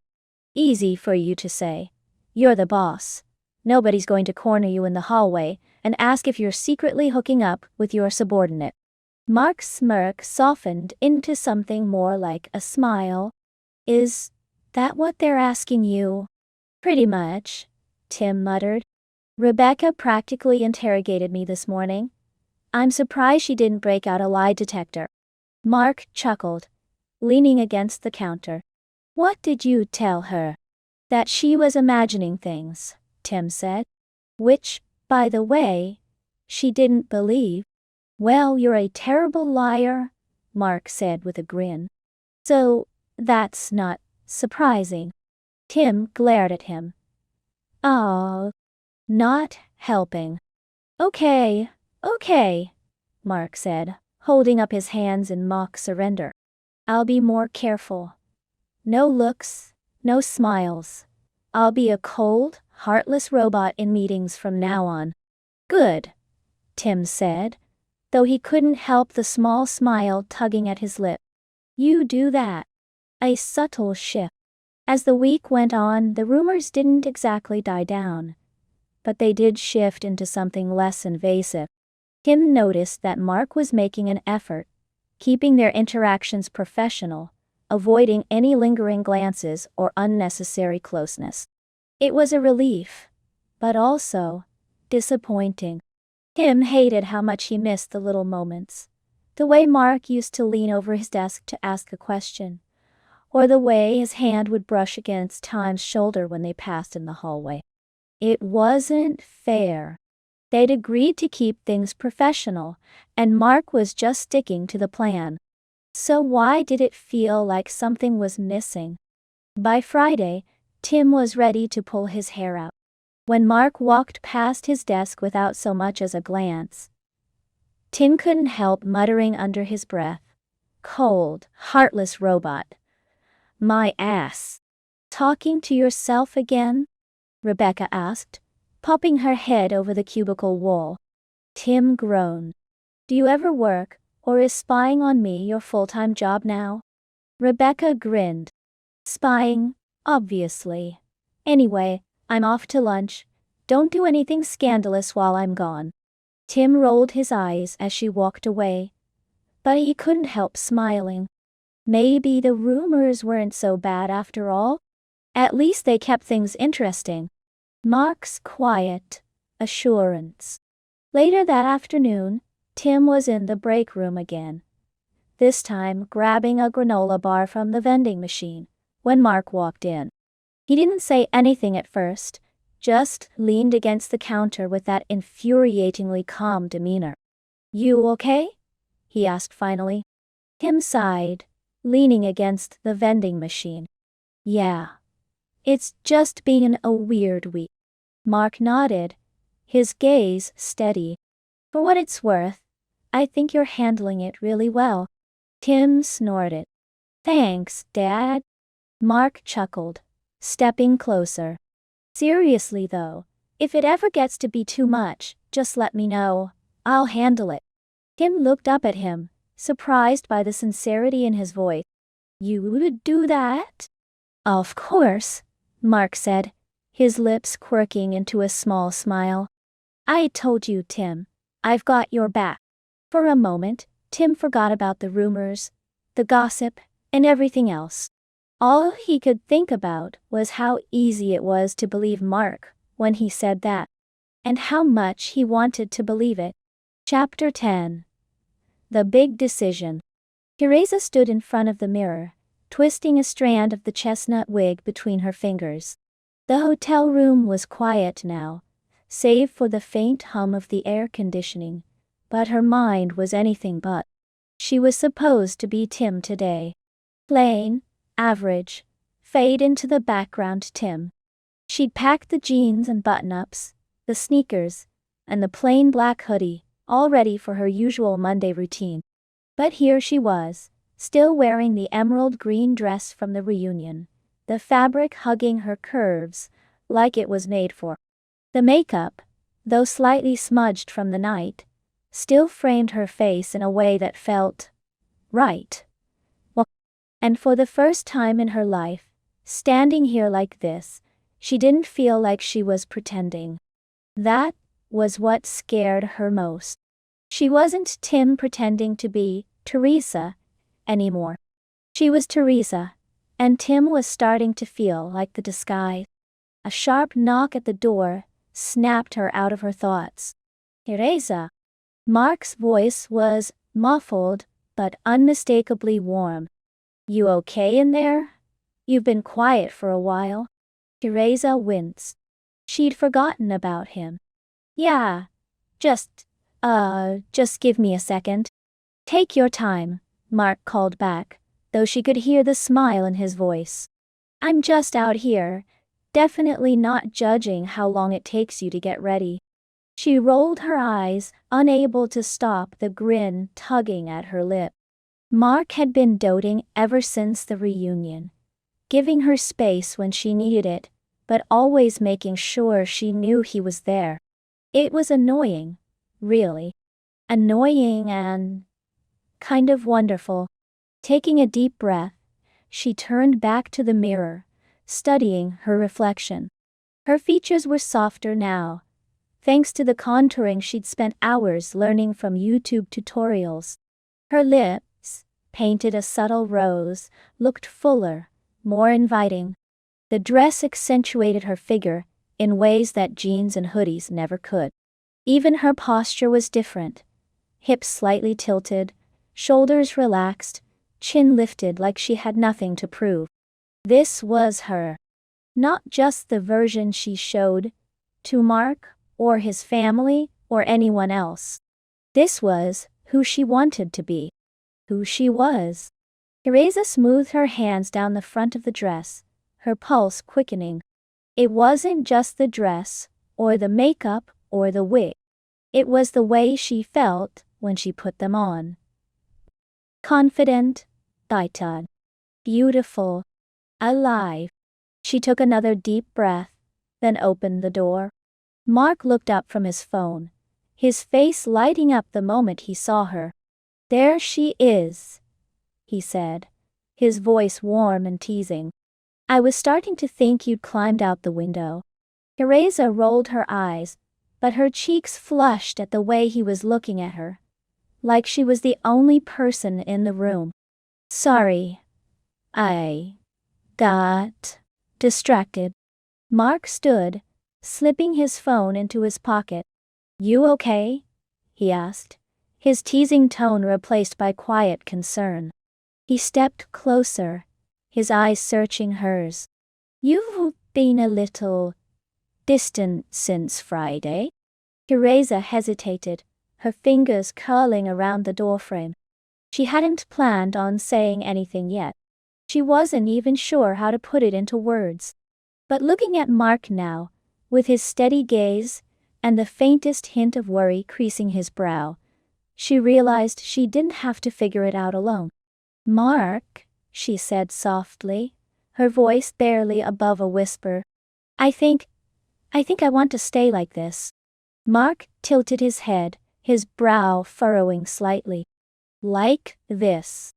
Easy for you to say. You're the boss. Nobody's going to corner you in the hallway and ask if you're secretly hooking up with your subordinate. Mark's smirk softened into something more like a smile. Is that what they're asking you? Pretty much, Tim muttered. Rebecca practically interrogated me this morning. I'm surprised she didn't break out a lie detector. Mark chuckled, leaning against the counter. What did you tell her? That she was imagining things, Tim said. Which, by the way, she didn't believe. Well, you're a terrible liar, Mark said with a grin. So, that's not surprising. Tim glared at him. Oh, not helping. Okay, Mark said, holding up his hands in mock surrender. I'll be more careful. No looks, no smiles. I'll be a cold, heartless robot in meetings from now on. Good, Tim said, though he couldn't help the small smile tugging at his lip. You do that. A subtle shift. As the week went on, the rumors didn't exactly die down, but they did shift into something less invasive. Tim noticed that Mark was making an effort, keeping their interactions professional, avoiding any lingering glances or unnecessary closeness. It was a relief, but also disappointing. Tim hated how much he missed the little moments. The way Mark used to lean over his desk to ask a question, or the way his hand would brush against Tom's shoulder when they passed in the hallway. It wasn't fair. They'd agreed to keep things professional, and Mark was just sticking to the plan. So why did it feel like something was missing? By Friday, Tim was ready to pull his hair out. When Mark walked past his desk without so much as a glance, Tim couldn't help muttering under his breath, "Cold, heartless robot. My ass." Talking to yourself again? Rebecca asked, popping her head over the cubicle wall. Tim groaned. Do you ever work, or is spying on me your full-time job now? Rebecca grinned. Spying, obviously. Anyway, I'm off to lunch. Don't do anything scandalous while I'm gone. Tim rolled his eyes as she walked away, but he couldn't help smiling. Maybe the rumors weren't so bad after all. At least they kept things interesting. Mark's quiet assurance. Later that afternoon, Tim was in the break room again, this time grabbing a granola bar from the vending machine, when Mark walked in. He didn't say anything at first, just leaned against the counter with that infuriatingly calm demeanor. You okay? He asked finally. Tim sighed, leaning against the vending machine. Yeah. It's just been a weird week. Mark nodded, his gaze steady. For what it's worth, I think you're handling it really well. Tim snorted. Thanks, Dad. Mark chuckled, stepping closer. Seriously though, if it ever gets to be too much, just let me know. I'll handle it. Tim looked up at him, surprised by the sincerity in his voice. You would do that? Of course, Mark said, his lips quirking into a small smile. I told you, Tim. I've got your back. For a moment, Tim forgot about the rumors, the gossip, and everything else. All he could think about was how easy it was to believe Mark when he said that, and how much he wanted to believe it. Chapter 10. The Big Decision. Teresa stood in front of the mirror, twisting a strand of the chestnut wig between her fingers. The hotel room was quiet now, save for the faint hum of the air conditioning, but her mind was anything but. She was supposed to be Tim today. Plain, average, fade into the background Tim. She'd packed the jeans and button-ups, the sneakers, and the plain black hoodie, all ready for her usual Monday routine. But here she was, still wearing the emerald green dress from the reunion, the fabric hugging her curves, like it was made for. The makeup, though slightly smudged from the night, still framed her face in a way that felt right. Well, and for the first time in her life, standing here like this, she didn't feel like she was pretending. That was what scared her most. She wasn't Tim pretending to be Teresa anymore. She was Teresa, and Tim was starting to feel like the disguise. A sharp knock at the door snapped her out of her thoughts. Teresa. Mark's voice was muffled, but unmistakably warm. You okay in there? You've been quiet for a while. Teresa winced. She'd forgotten about him. Yeah. Just give me a second. Take your time, Mark called back, though she could hear the smile in his voice. I'm just out here, definitely not judging how long it takes you to get ready. She rolled her eyes, unable to stop the grin tugging at her lip. Mark had been doting ever since the reunion, giving her space when she needed it, but always making sure she knew he was there. It was annoying, really. Annoying and kind of wonderful. Taking a deep breath, she turned back to the mirror, studying her reflection. Her features were softer now, thanks to the contouring she'd spent hours learning from YouTube tutorials. Her lips, painted a subtle rose, looked fuller, more inviting. The dress accentuated her figure in ways that jeans and hoodies never could. Even her posture was different. Hips slightly tilted, shoulders relaxed, chin lifted like she had nothing to prove. This was her. Not just the version she showed to Mark, or his family, or anyone else. This was who she wanted to be. Who she was. Teresa smoothed her hands down the front of the dress, her pulse quickening. It wasn't just the dress, or the makeup, or the wig. It was the way she felt when she put them on. Confident, tightened, beautiful, alive. She took another deep breath, then opened the door. Mark looked up from his phone, his face lighting up the moment he saw her. There she is, he said, his voice warm and teasing. I was starting to think you'd climbed out the window. Teresa rolled her eyes, but her cheeks flushed at the way he was looking at her, like she was the only person in the room. Sorry. I got distracted. Mark stood, slipping his phone into his pocket. You okay? He asked, his teasing tone replaced by quiet concern. He stepped closer, his eyes searching hers. You've been a little distant since Friday? Teresa hesitated, her fingers curling around the doorframe. She hadn't planned on saying anything yet. She wasn't even sure how to put it into words. But looking at Mark now, with his steady gaze, and the faintest hint of worry creasing his brow, she realized she didn't have to figure it out alone. Mark, she said softly, her voice barely above a whisper. I think I want to stay like this. Mark tilted his head, his brow furrowing slightly. Like this?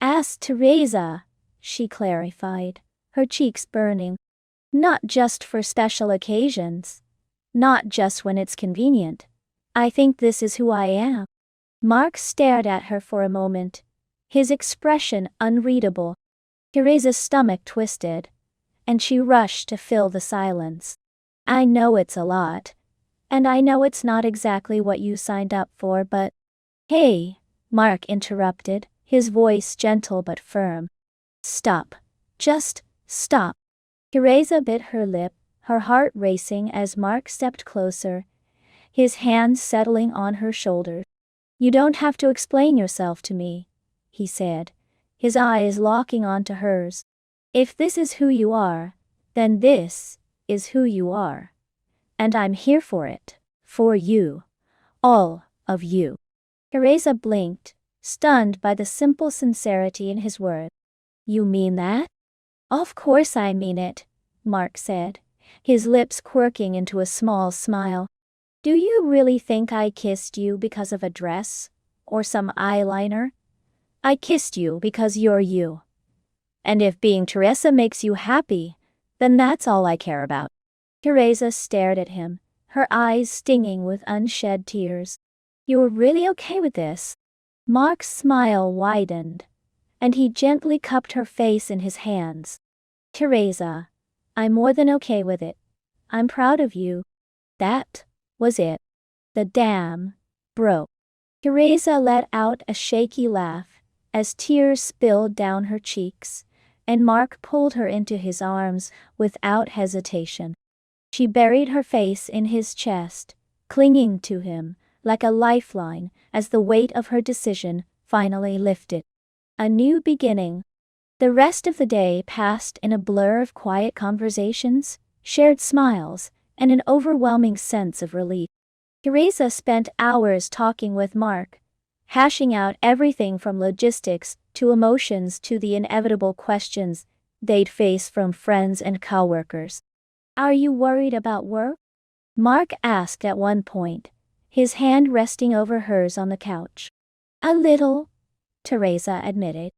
Asked Teresa, she clarified, her cheeks burning. Not just for special occasions. Not just when it's convenient. I think this is who I am. Mark stared at her for a moment, his expression unreadable. Teresa's stomach twisted, and she rushed to fill the silence. I know it's a lot, and I know it's not exactly what you signed up for, but… Hey, Mark interrupted, his voice gentle but firm. Stop. Just stop. Teresa bit her lip, her heart racing as Mark stepped closer, his hands settling on her shoulder. You don't have to explain yourself to me, he said, his eyes locking onto hers. If this is who you are, then this is who you are. And I'm here for it, for you, all of you. Teresa blinked, stunned by the simple sincerity in his words. You mean that? Of course I mean it, Mark said, his lips quirking into a small smile. Do you really think I kissed you because of a dress? Or some eyeliner? I kissed you because you're you. And if being Teresa makes you happy, then that's all I care about. Teresa stared at him, her eyes stinging with unshed tears. You're really okay with this? Mark's smile widened, and he gently cupped her face in his hands. Teresa, I'm more than okay with it. I'm proud of you. That was it. The dam broke. Teresa let out a shaky laugh as tears spilled down her cheeks, and Mark pulled her into his arms without hesitation. She buried her face in his chest, clinging to him like a lifeline as the weight of her decision finally lifted. A new beginning. The rest of the day passed in a blur of quiet conversations, shared smiles, and an overwhelming sense of relief. Teresa spent hours talking with Mark, hashing out everything from logistics to emotions to the inevitable questions they'd face from friends and coworkers. Are you worried about work? Mark asked at one point, his hand resting over hers on the couch. A little, Teresa admitted.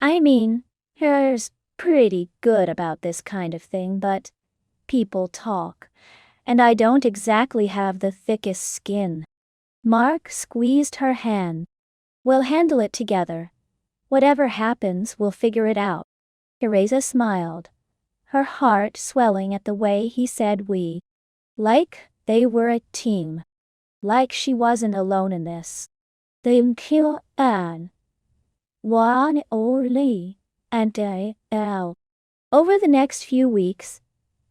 I mean, her's pretty good about this kind of thing, but people talk, and I don't exactly have the thickest skin. Mark squeezed her hand. We'll handle it together. Whatever happens, we'll figure it out. Teresa smiled, her heart swelling at the way he said we. Like they were a team. Like she wasn't alone in this. Thank you, Anne. One only, and Over the next few weeks,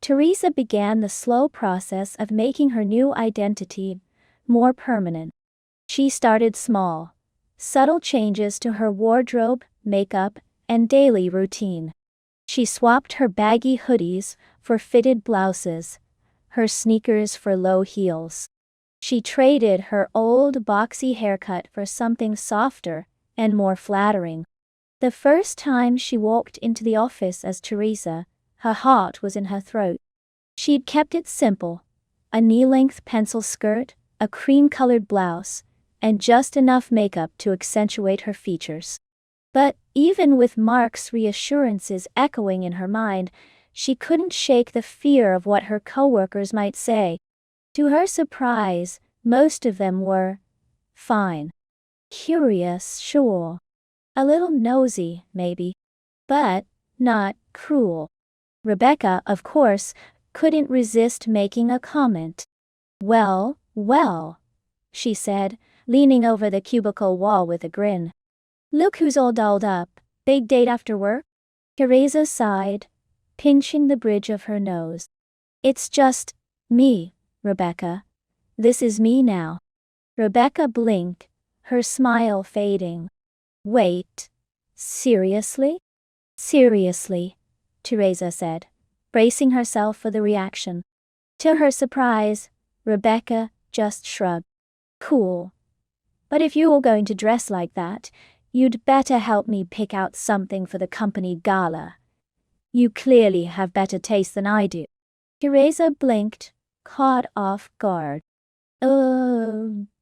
Teresa began the slow process of making her new identity more permanent. She started small, subtle changes to her wardrobe, makeup, and daily routine. She swapped her baggy hoodies for fitted blouses, her sneakers for low heels. She traded her old boxy haircut for something softer and more flattering. The first time she walked into the office as Teresa, her heart was in her throat. She'd kept it simple, a knee-length pencil skirt, a cream-colored blouse, and just enough makeup to accentuate her features. But even with Mark's reassurances echoing in her mind, she couldn't shake the fear of what her coworkers might say. To her surprise, most of them were fine. Curious, sure. A little nosy, maybe. But not cruel. Rebecca, of course, couldn't resist making a comment. Well, she said, leaning over the cubicle wall with a grin. Look who's all dolled up. Big date after work? Teresa sighed, pinching the bridge of her nose. It's just me, Rebecca. This is me now. Rebecca blinked, her smile fading. Wait, seriously? Seriously, Teresa said, bracing herself for the reaction. To her surprise, Rebecca just shrugged. Cool. But if you're going to dress like that, you'd better help me pick out something for the company gala. You clearly have better taste than I do. Teresa blinked, caught off guard.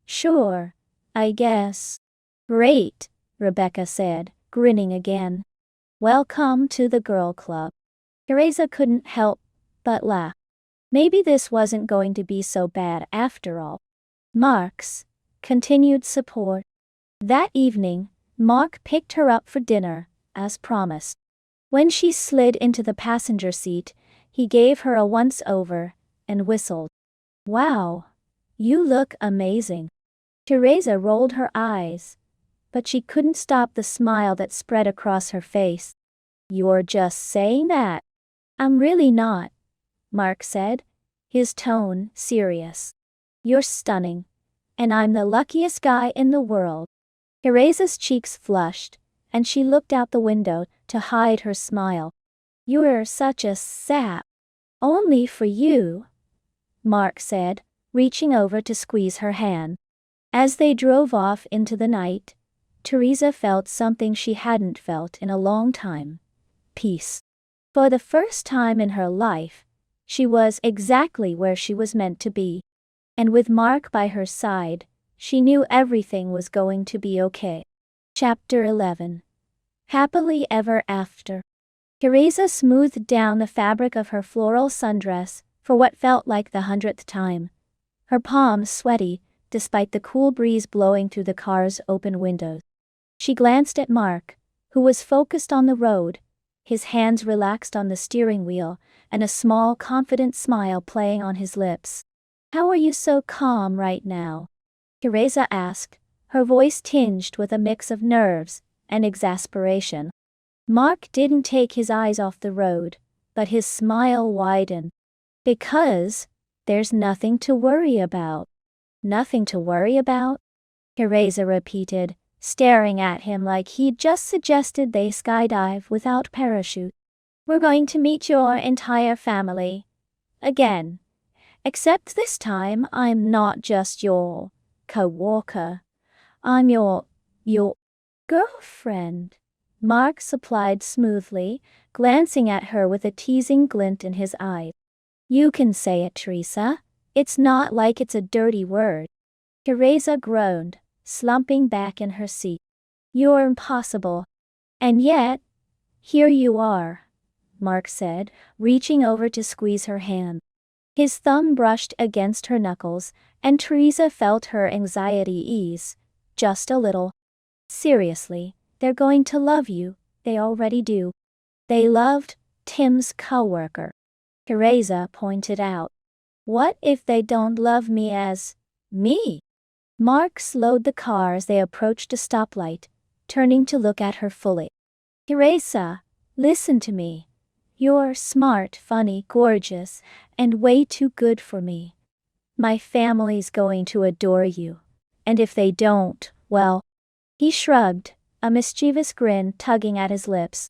Sure, I guess. Great, Rebecca said, grinning again. Welcome to the girl club. Teresa couldn't help but laugh. Maybe this wasn't going to be so bad after all. Mark's continued support. That evening, Mark picked her up for dinner, as promised. When she slid into the passenger seat, he gave her a once-over and whistled. Wow, you look amazing. Teresa rolled her eyes, but she couldn't stop the smile that spread across her face. You're just saying that. I'm really not, Mark said, his tone serious. You're stunning, and I'm the luckiest guy in the world. Teresa's cheeks flushed, and she looked out the window to hide her smile. You're such a sap. Only for you, Mark said, reaching over to squeeze her hand. As they drove off into the night, Teresa felt something she hadn't felt in a long time. Peace. For the first time in her life, she was exactly where she was meant to be. And with Mark by her side, she knew everything was going to be okay. Chapter 11. Happily Ever After. Teresa smoothed down the fabric of her floral sundress for what felt like the 100th time. Her palms sweaty, despite the cool breeze blowing through the car's open windows. She glanced at Mark, who was focused on the road, his hands relaxed on the steering wheel, and a small, confident smile playing on his lips. "How are you so calm right now?" Teresa asked, her voice tinged with a mix of nerves and exasperation. Mark didn't take his eyes off the road, but his smile widened. "Because there's nothing to worry about." "Nothing to worry about?" Teresa repeated, staring at him like he'd just suggested they skydive without parachute. "We're going to meet your entire family. Again. Except this time I'm not just your co-worker. I'm your girlfriend," Mark supplied smoothly, glancing at her with a teasing glint in his eye. "You can say it, Teresa. It's not like it's a dirty word." Teresa groaned, slumping back in her seat. "You're impossible. And yet, here you are," Mark said, reaching over to squeeze her hand. His thumb brushed against her knuckles, and Teresa felt her anxiety ease, just a little. "Seriously, they're going to love you, they already do." "They loved Tim's coworker," Teresa pointed out. "What if they don't love me as me?" Mark slowed the car as they approached a stoplight, turning to look at her fully. "Teresa, listen to me. You're smart, funny, gorgeous, and way too good for me. My family's going to adore you. And if they don't, well..." He shrugged, a mischievous grin tugging at his lips.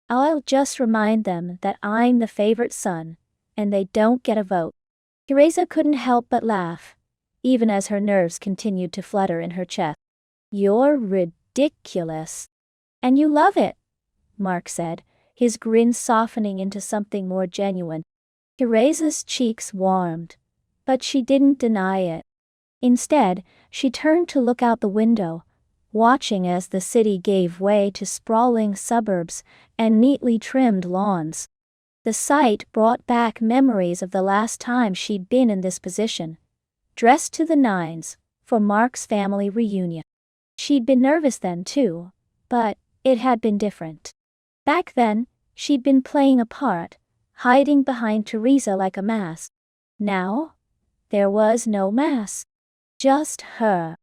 "I'll just remind them that I'm the favorite son, and they don't get a vote." Teresa couldn't help but laugh, even as her nerves continued to flutter in her chest. "You're ridiculous. And you love it," Mark said, his grin softening into something more genuine. Teresa's cheeks warmed, but she didn't deny it. Instead, she turned to look out the window, watching as the city gave way to sprawling suburbs and neatly trimmed lawns. The sight brought back memories of the last time she'd been in this position, dressed to the nines, for Mark's family reunion. She'd been nervous then too, but it had been different. Back then, she'd been playing a part, hiding behind Teresa like a mask. Now, there was no mask. Just her.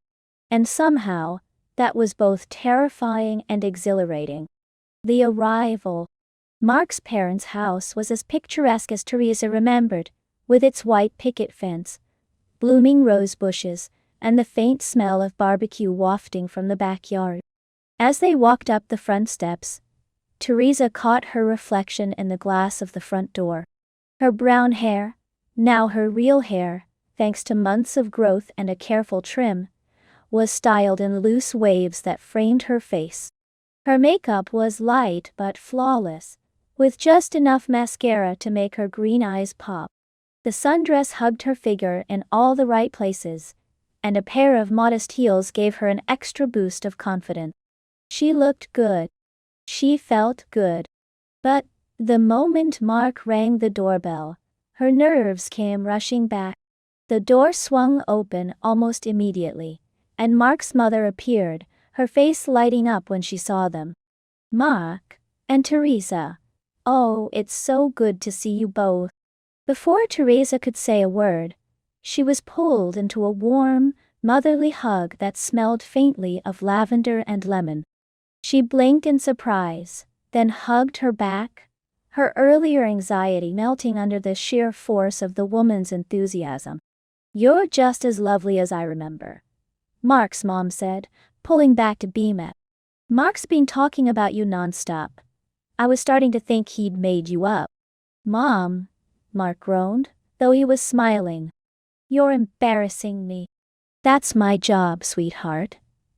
And somehow, that was both terrifying and exhilarating. The arrival. Mark's parents' house was as picturesque as Teresa remembered, with its white picket fence, blooming rose bushes, and the faint smell of barbecue wafting from the backyard. As they walked up the front steps, Teresa caught her reflection in the glass of the front door. Her brown hair, now her real hair, thanks to months of growth and a careful trim, was styled in loose waves that framed her face. Her makeup was light but flawless, with just enough mascara to make her green eyes pop. The sundress hugged her figure in all the right places, and a pair of modest heels gave her an extra boost of confidence. She looked good. She felt good. But the moment Mark rang the doorbell, her nerves came rushing back. The door swung open almost immediately, and Mark's mother appeared, her face lighting up when she saw them. "Mark and Teresa. Oh, it's so good to see you both." Before Teresa could say a word, she was pulled into a warm, motherly hug that smelled faintly of lavender and lemon. She blinked in surprise, then hugged her back, her earlier anxiety melting under the sheer force of the woman's enthusiasm. "You're just as lovely as I remember," Mark's mom said, pulling back to beam at. "Mark's been talking about you nonstop. I was starting to think he'd made you up." "Mom," Mark groaned, though he was smiling. "You're embarrassing me." "That's my job, sweetheart,"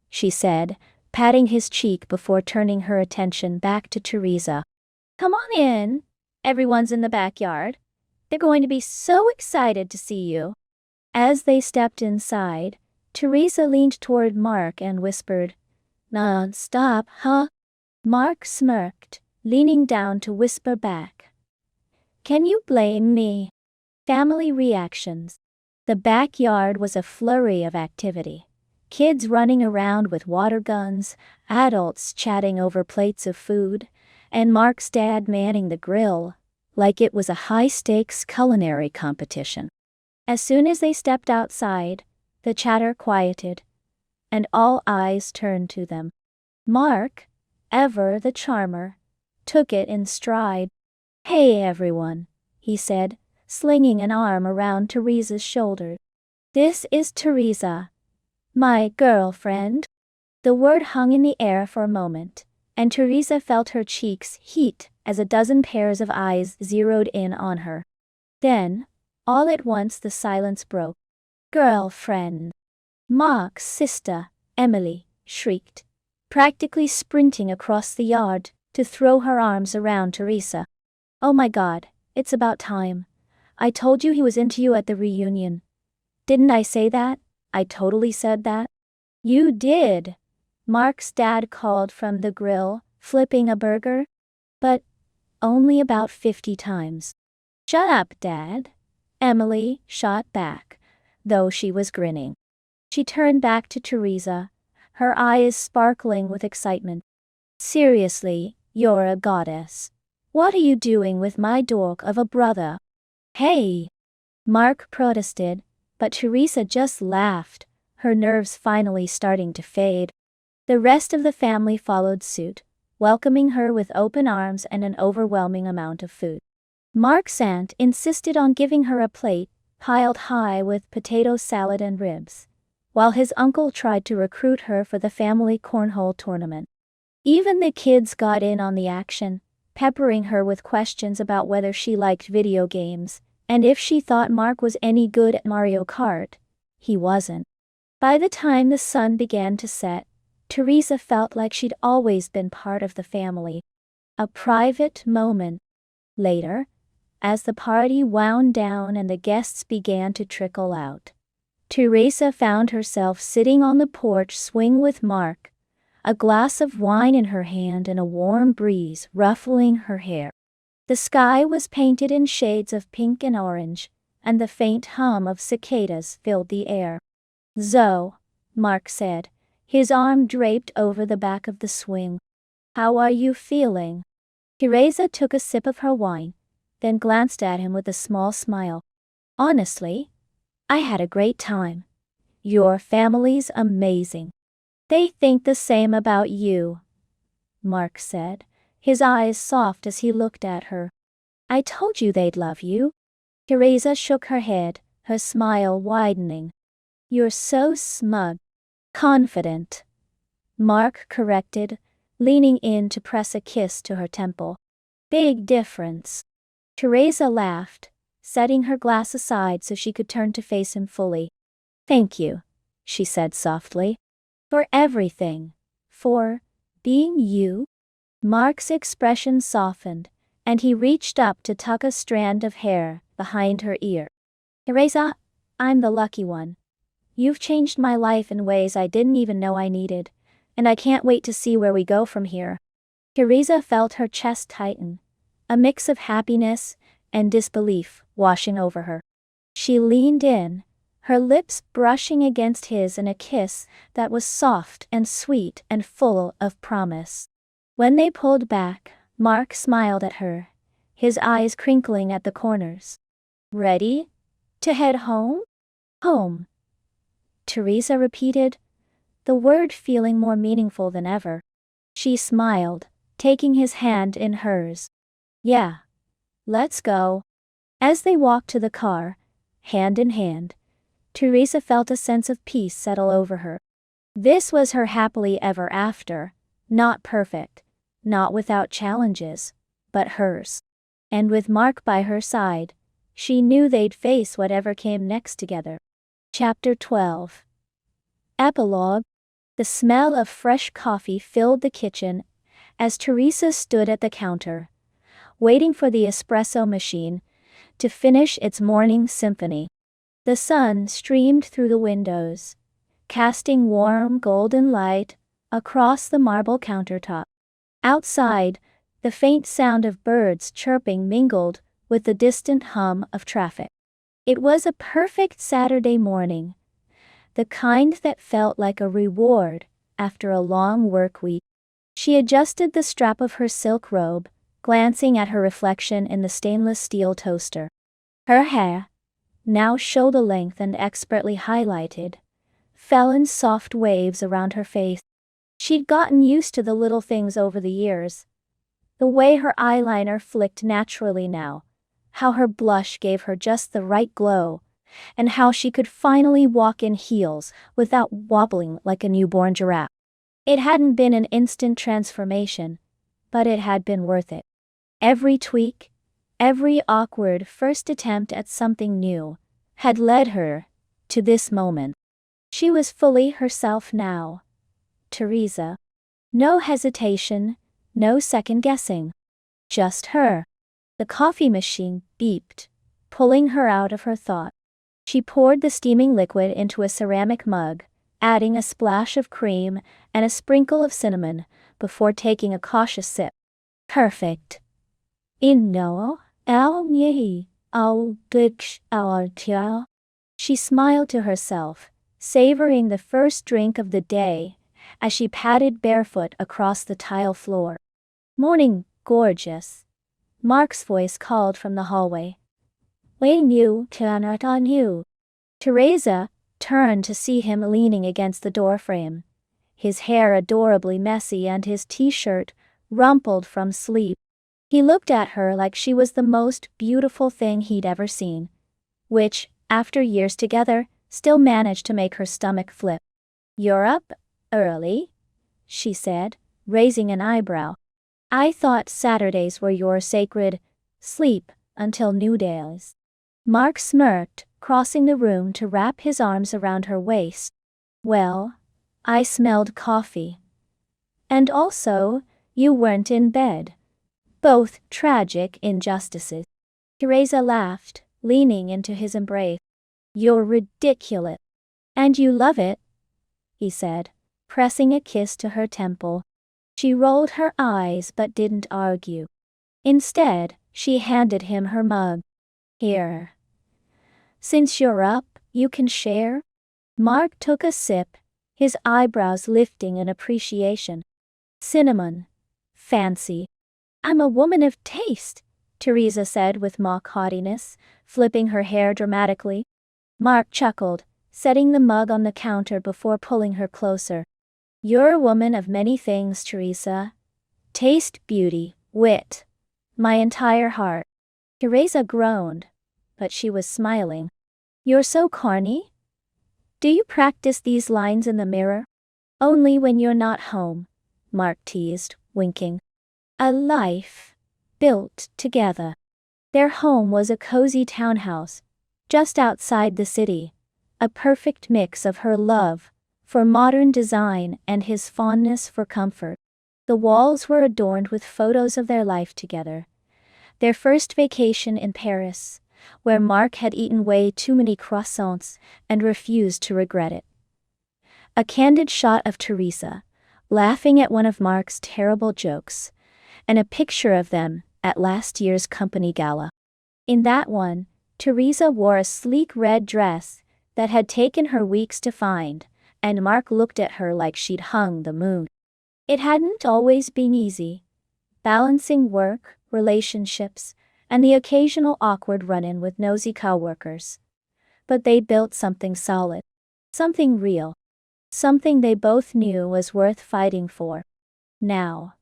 she said, patting his cheek before turning her attention back to Teresa. "Come on in. Everyone's in the backyard. They're going to be so excited to see you." As they stepped inside, Teresa leaned toward Mark and whispered, "Non-stop, huh?" Mark smirked, leaning down to whisper back, "Can you blame me?" Family reactions. The backyard was a flurry of activity. Kids running around with water guns, adults chatting over plates of food, and Mark's dad manning the grill, like it was a high-stakes culinary competition. As soon as they stepped outside, the chatter quieted, and all eyes turned to them. Mark, ever the charmer, took it in stride. "Hey everyone," he said, slinging an arm around Teresa's shoulder. "This is Teresa, my girlfriend." The word hung in the air for a moment, and Teresa felt her cheeks heat as a dozen pairs of eyes zeroed in on her. Then, all at once the silence broke. "Girlfriend!" Mark's sister, Emily, shrieked, practically sprinting across the yard to throw her arms around Teresa. "Oh my God, it's about time. I told you he was into you at the reunion. Didn't I say that? I totally said that." "You did," Mark's dad called from the grill, flipping a burger. "But only about 50 times. "Shut up, Dad," Emily shot back, though she was grinning. She turned back to Teresa, her eyes sparkling with excitement. "Seriously, you're a goddess. What are you doing with my dog of a brother?" "Hey!" Mark protested, but Teresa just laughed, her nerves finally starting to fade. The rest of the family followed suit, welcoming her with open arms and an overwhelming amount of food. Mark's aunt insisted on giving her a plate piled high with potato salad and ribs, while his uncle tried to recruit her for the family cornhole tournament. Even the kids got in on the action, peppering her with questions about whether she liked video games, and if she thought Mark was any good at Mario Kart. He wasn't. By the time the sun began to set, Teresa felt like she'd always been part of the family. A private moment. Later, as the party wound down and the guests began to trickle out, Teresa found herself sitting on the porch swing with Mark, a glass of wine in her hand and a warm breeze ruffling her hair. The sky was painted in shades of pink and orange, and the faint hum of cicadas filled the air. "Zoe," Mark said, his arm draped over the back of the swing. "How are you feeling?" Teresa took a sip of her wine, then glanced at him with a small smile. "Honestly, I had a great time. Your family's amazing." "They think the same about you," Mark said, his eyes soft as he looked at her. "I told you they'd love you." Teresa shook her head, her smile widening. "You're so smug." "Confident," Mark corrected, leaning in to press a kiss to her temple. "Big difference." Teresa laughed, setting her glass aside so she could turn to face him fully. "Thank you," she said softly. "For everything. For being you." Mark's expression softened, and he reached up to tuck a strand of hair behind her ear. "Teresa, I'm the lucky one. You've changed my life in ways I didn't even know I needed, and I can't wait to see where we go from here." Teresa felt her chest tighten, a mix of happiness and disbelief washing over her. She leaned in, her lips brushing against his in a kiss that was soft and sweet and full of promise. When they pulled back, Mark smiled at her, his eyes crinkling at the corners. "Ready to head home?" "Home," Teresa repeated, the word feeling more meaningful than ever. She smiled, taking his hand in hers. "Yeah, let's go." As they walked to the car, hand in hand, Teresa felt a sense of peace settle over her. This was her happily ever after, not perfect, not without challenges, but hers. And with Mark by her side, she knew they'd face whatever came next together. Chapter 12. Epilogue. The smell of fresh coffee filled the kitchen as Teresa stood at the counter, waiting for the espresso machine to finish its morning symphony. The sun streamed through the windows, casting warm golden light across the marble countertop. Outside, the faint sound of birds chirping mingled with the distant hum of traffic. It was a perfect Saturday morning, the kind that felt like a reward after a long work week. She adjusted the strap of her silk robe, glancing at her reflection in the stainless steel toaster. Her hair, now shoulder-length and expertly highlighted, fell in soft waves around her face. She'd gotten used to the little things over the years. The way her eyeliner flicked naturally now, how her blush gave her just the right glow, and how she could finally walk in heels without wobbling like a newborn giraffe. It hadn't been an instant transformation, but it had been worth it. Every tweak, every awkward first attempt at something new, had led her to this moment. She was fully herself now. Teresa. No hesitation, no second guessing. Just her. The coffee machine beeped, pulling her out of her thought. She poured the steaming liquid into a ceramic mug, adding a splash of cream and a sprinkle of cinnamon before taking a cautious sip. Perfect. She smiled to herself, savoring the first drink of the day as she padded barefoot across the tile floor. Morning, gorgeous. Mark's voice called from the hallway. Teresa turned to see him leaning against the doorframe, his hair adorably messy and his t-shirt rumpled from sleep. He looked at her like she was the most beautiful thing he'd ever seen, which, after years together, still managed to make her stomach flip. "You're up early?" she said, raising an eyebrow. "I thought Saturdays were your sacred sleep until new days." Mark smirked, crossing the room to wrap his arms around her waist. "Well, I smelled coffee. And also, you weren't in bed." Both tragic injustices. Teresa laughed, leaning into his embrace. "You're ridiculous. And you love it," he said, pressing a kiss to her temple. She rolled her eyes but didn't argue. Instead, she handed him her mug. "Here. Since you're up, you can share?" Mark took a sip, his eyebrows lifting in appreciation. "Cinnamon. Fancy." "I'm a woman of taste," Teresa said with mock haughtiness, flipping her hair dramatically. Mark chuckled, setting the mug on the counter before pulling her closer. "You're a woman of many things, Teresa. Taste, beauty, wit. My entire heart." Teresa groaned, but she was smiling. "You're so corny. Do you practice these lines in the mirror?" "Only when you're not home," Mark teased, winking. A life built together. Their home was a cozy townhouse, just outside the city, a perfect mix of her love for modern design and his fondness for comfort. The walls were adorned with photos of their life together. Their first vacation in Paris, where Mark had eaten way too many croissants and refused to regret it. A candid shot of Teresa, laughing at one of Mark's terrible jokes, and a picture of them at last year's company gala. In that one, Teresa wore a sleek red dress that had taken her weeks to find, and Mark looked at her like she'd hung the moon. It hadn't always been easy, balancing work, relationships, and the occasional awkward run-in with nosy coworkers. But they built something solid, something real, something they both knew was worth fighting for. Now,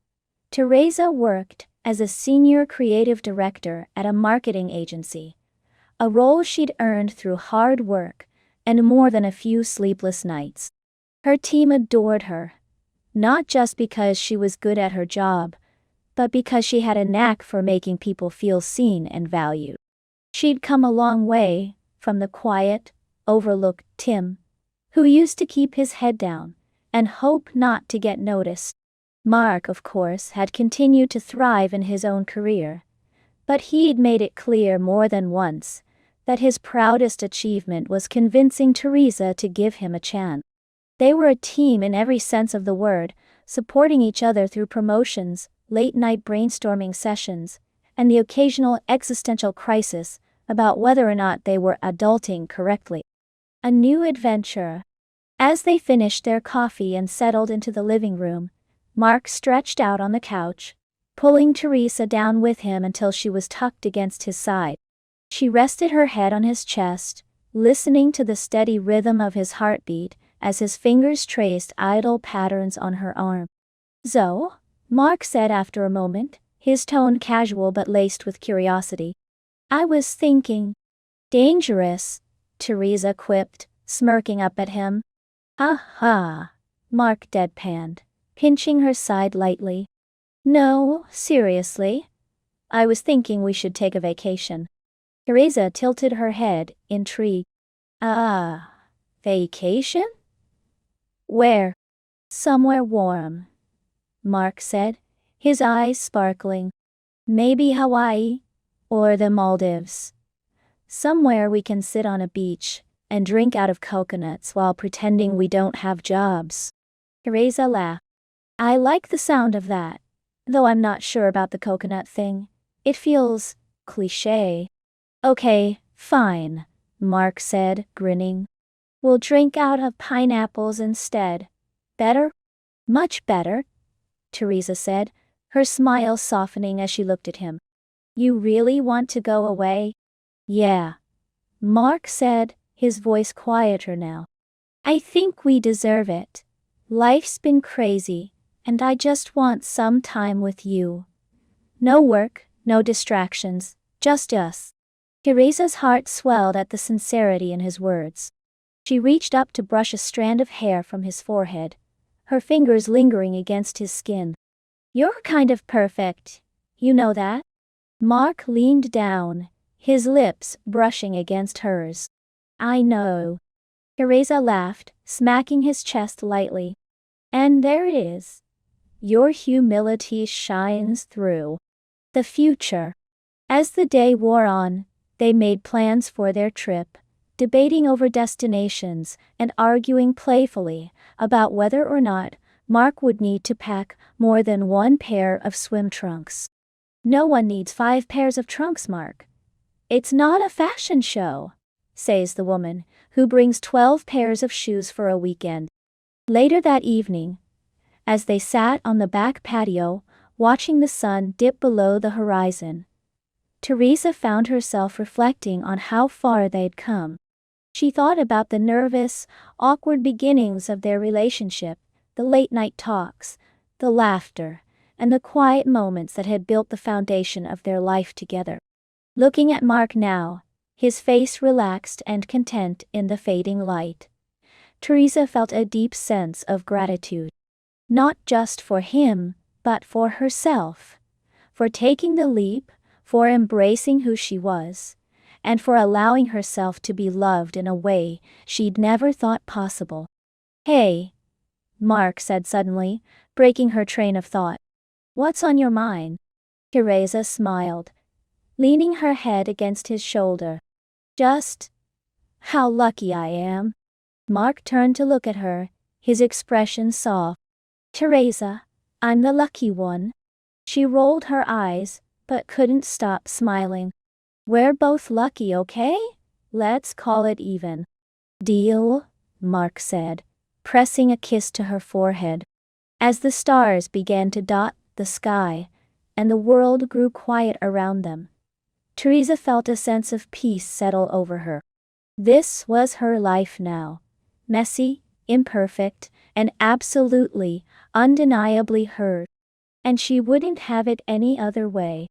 Teresa worked as a senior creative director at a marketing agency, a role she'd earned through hard work and more than a few sleepless nights. Her team adored her, not just because she was good at her job, but because she had a knack for making people feel seen and valued. She'd come a long way from the quiet, overlooked Tim, who used to keep his head down and hope not to get noticed. Mark, of course, had continued to thrive in his own career, But he'd made it clear more than once that his proudest achievement was convincing Teresa to give him a chance. They were a team in every sense of the word, supporting each other through promotions, late-night brainstorming sessions, and the occasional existential crisis about whether or not they were adulting correctly. A new adventure. As they finished their coffee and settled into the living room, Mark stretched out on the couch, pulling Teresa down with him until she was tucked against his side. She rested her head on his chest, listening to the steady rhythm of his heartbeat as his fingers traced idle patterns on her arm. "So?" Mark said after a moment, his tone casual but laced with curiosity. "I was thinking." "Dangerous," Teresa quipped, smirking up at him. "Ha ha," Mark deadpanned, pinching her side lightly. "No, seriously. I was thinking we should take a vacation." Teresa tilted her head, intrigued. "Ah, vacation? Where?" "Somewhere warm," Mark said, his eyes sparkling. "Maybe Hawaii, or the Maldives. Somewhere we can sit on a beach and drink out of coconuts while pretending we don't have jobs." Teresa laughed. "I like the sound of that, though I'm not sure about the coconut thing. It feels cliché." "Okay, fine," Mark said, grinning. "We'll drink out of pineapples instead. Better?" "Much better," Teresa said, her smile softening as she looked at him. "You really want to go away?" "Yeah," Mark said, his voice quieter now. "I think we deserve it. Life's been crazy, and I just want some time with you. No work, no distractions, just us." Teresa's heart swelled at the sincerity in his words. She reached up to brush a strand of hair from his forehead, her fingers lingering against his skin. "You're kind of perfect, you know that?" Mark leaned down, his lips brushing against hers. "I know." Teresa laughed, smacking his chest lightly. "And there it is. Your humility shines through." The future. As the day wore on, they made plans for their trip, debating over destinations and arguing playfully about whether or not Mark would need to pack more than one pair of swim trunks. "No one needs 5 pairs of trunks, Mark. It's not a fashion show," says the woman, who brings 12 pairs of shoes for a weekend. Later that evening, as they sat on the back patio, watching the sun dip below the horizon, Teresa found herself reflecting on how far they'd come. She thought about the nervous, awkward beginnings of their relationship, the late-night talks, the laughter, and the quiet moments that had built the foundation of their life together. Looking at Mark now, his face relaxed and content in the fading light, Teresa felt a deep sense of gratitude. Not just for him, but for herself. For taking the leap, for embracing who she was, and for allowing herself to be loved in a way she'd never thought possible. "Hey," Mark said suddenly, breaking her train of thought. "What's on your mind?" Teresa smiled, leaning her head against his shoulder. "Just how lucky I am." Mark turned to look at her, his expression soft. "Teresa, I'm the lucky one." She rolled her eyes, but couldn't stop smiling. "We're both lucky, okay? Let's call it even." "Deal," Mark said, pressing a kiss to her forehead. As the stars began to dot the sky, and the world grew quiet around them, Teresa felt a sense of peace settle over her. This was her life now. Messy, imperfect, and absolutely, undeniably hers. And she wouldn't have it any other way.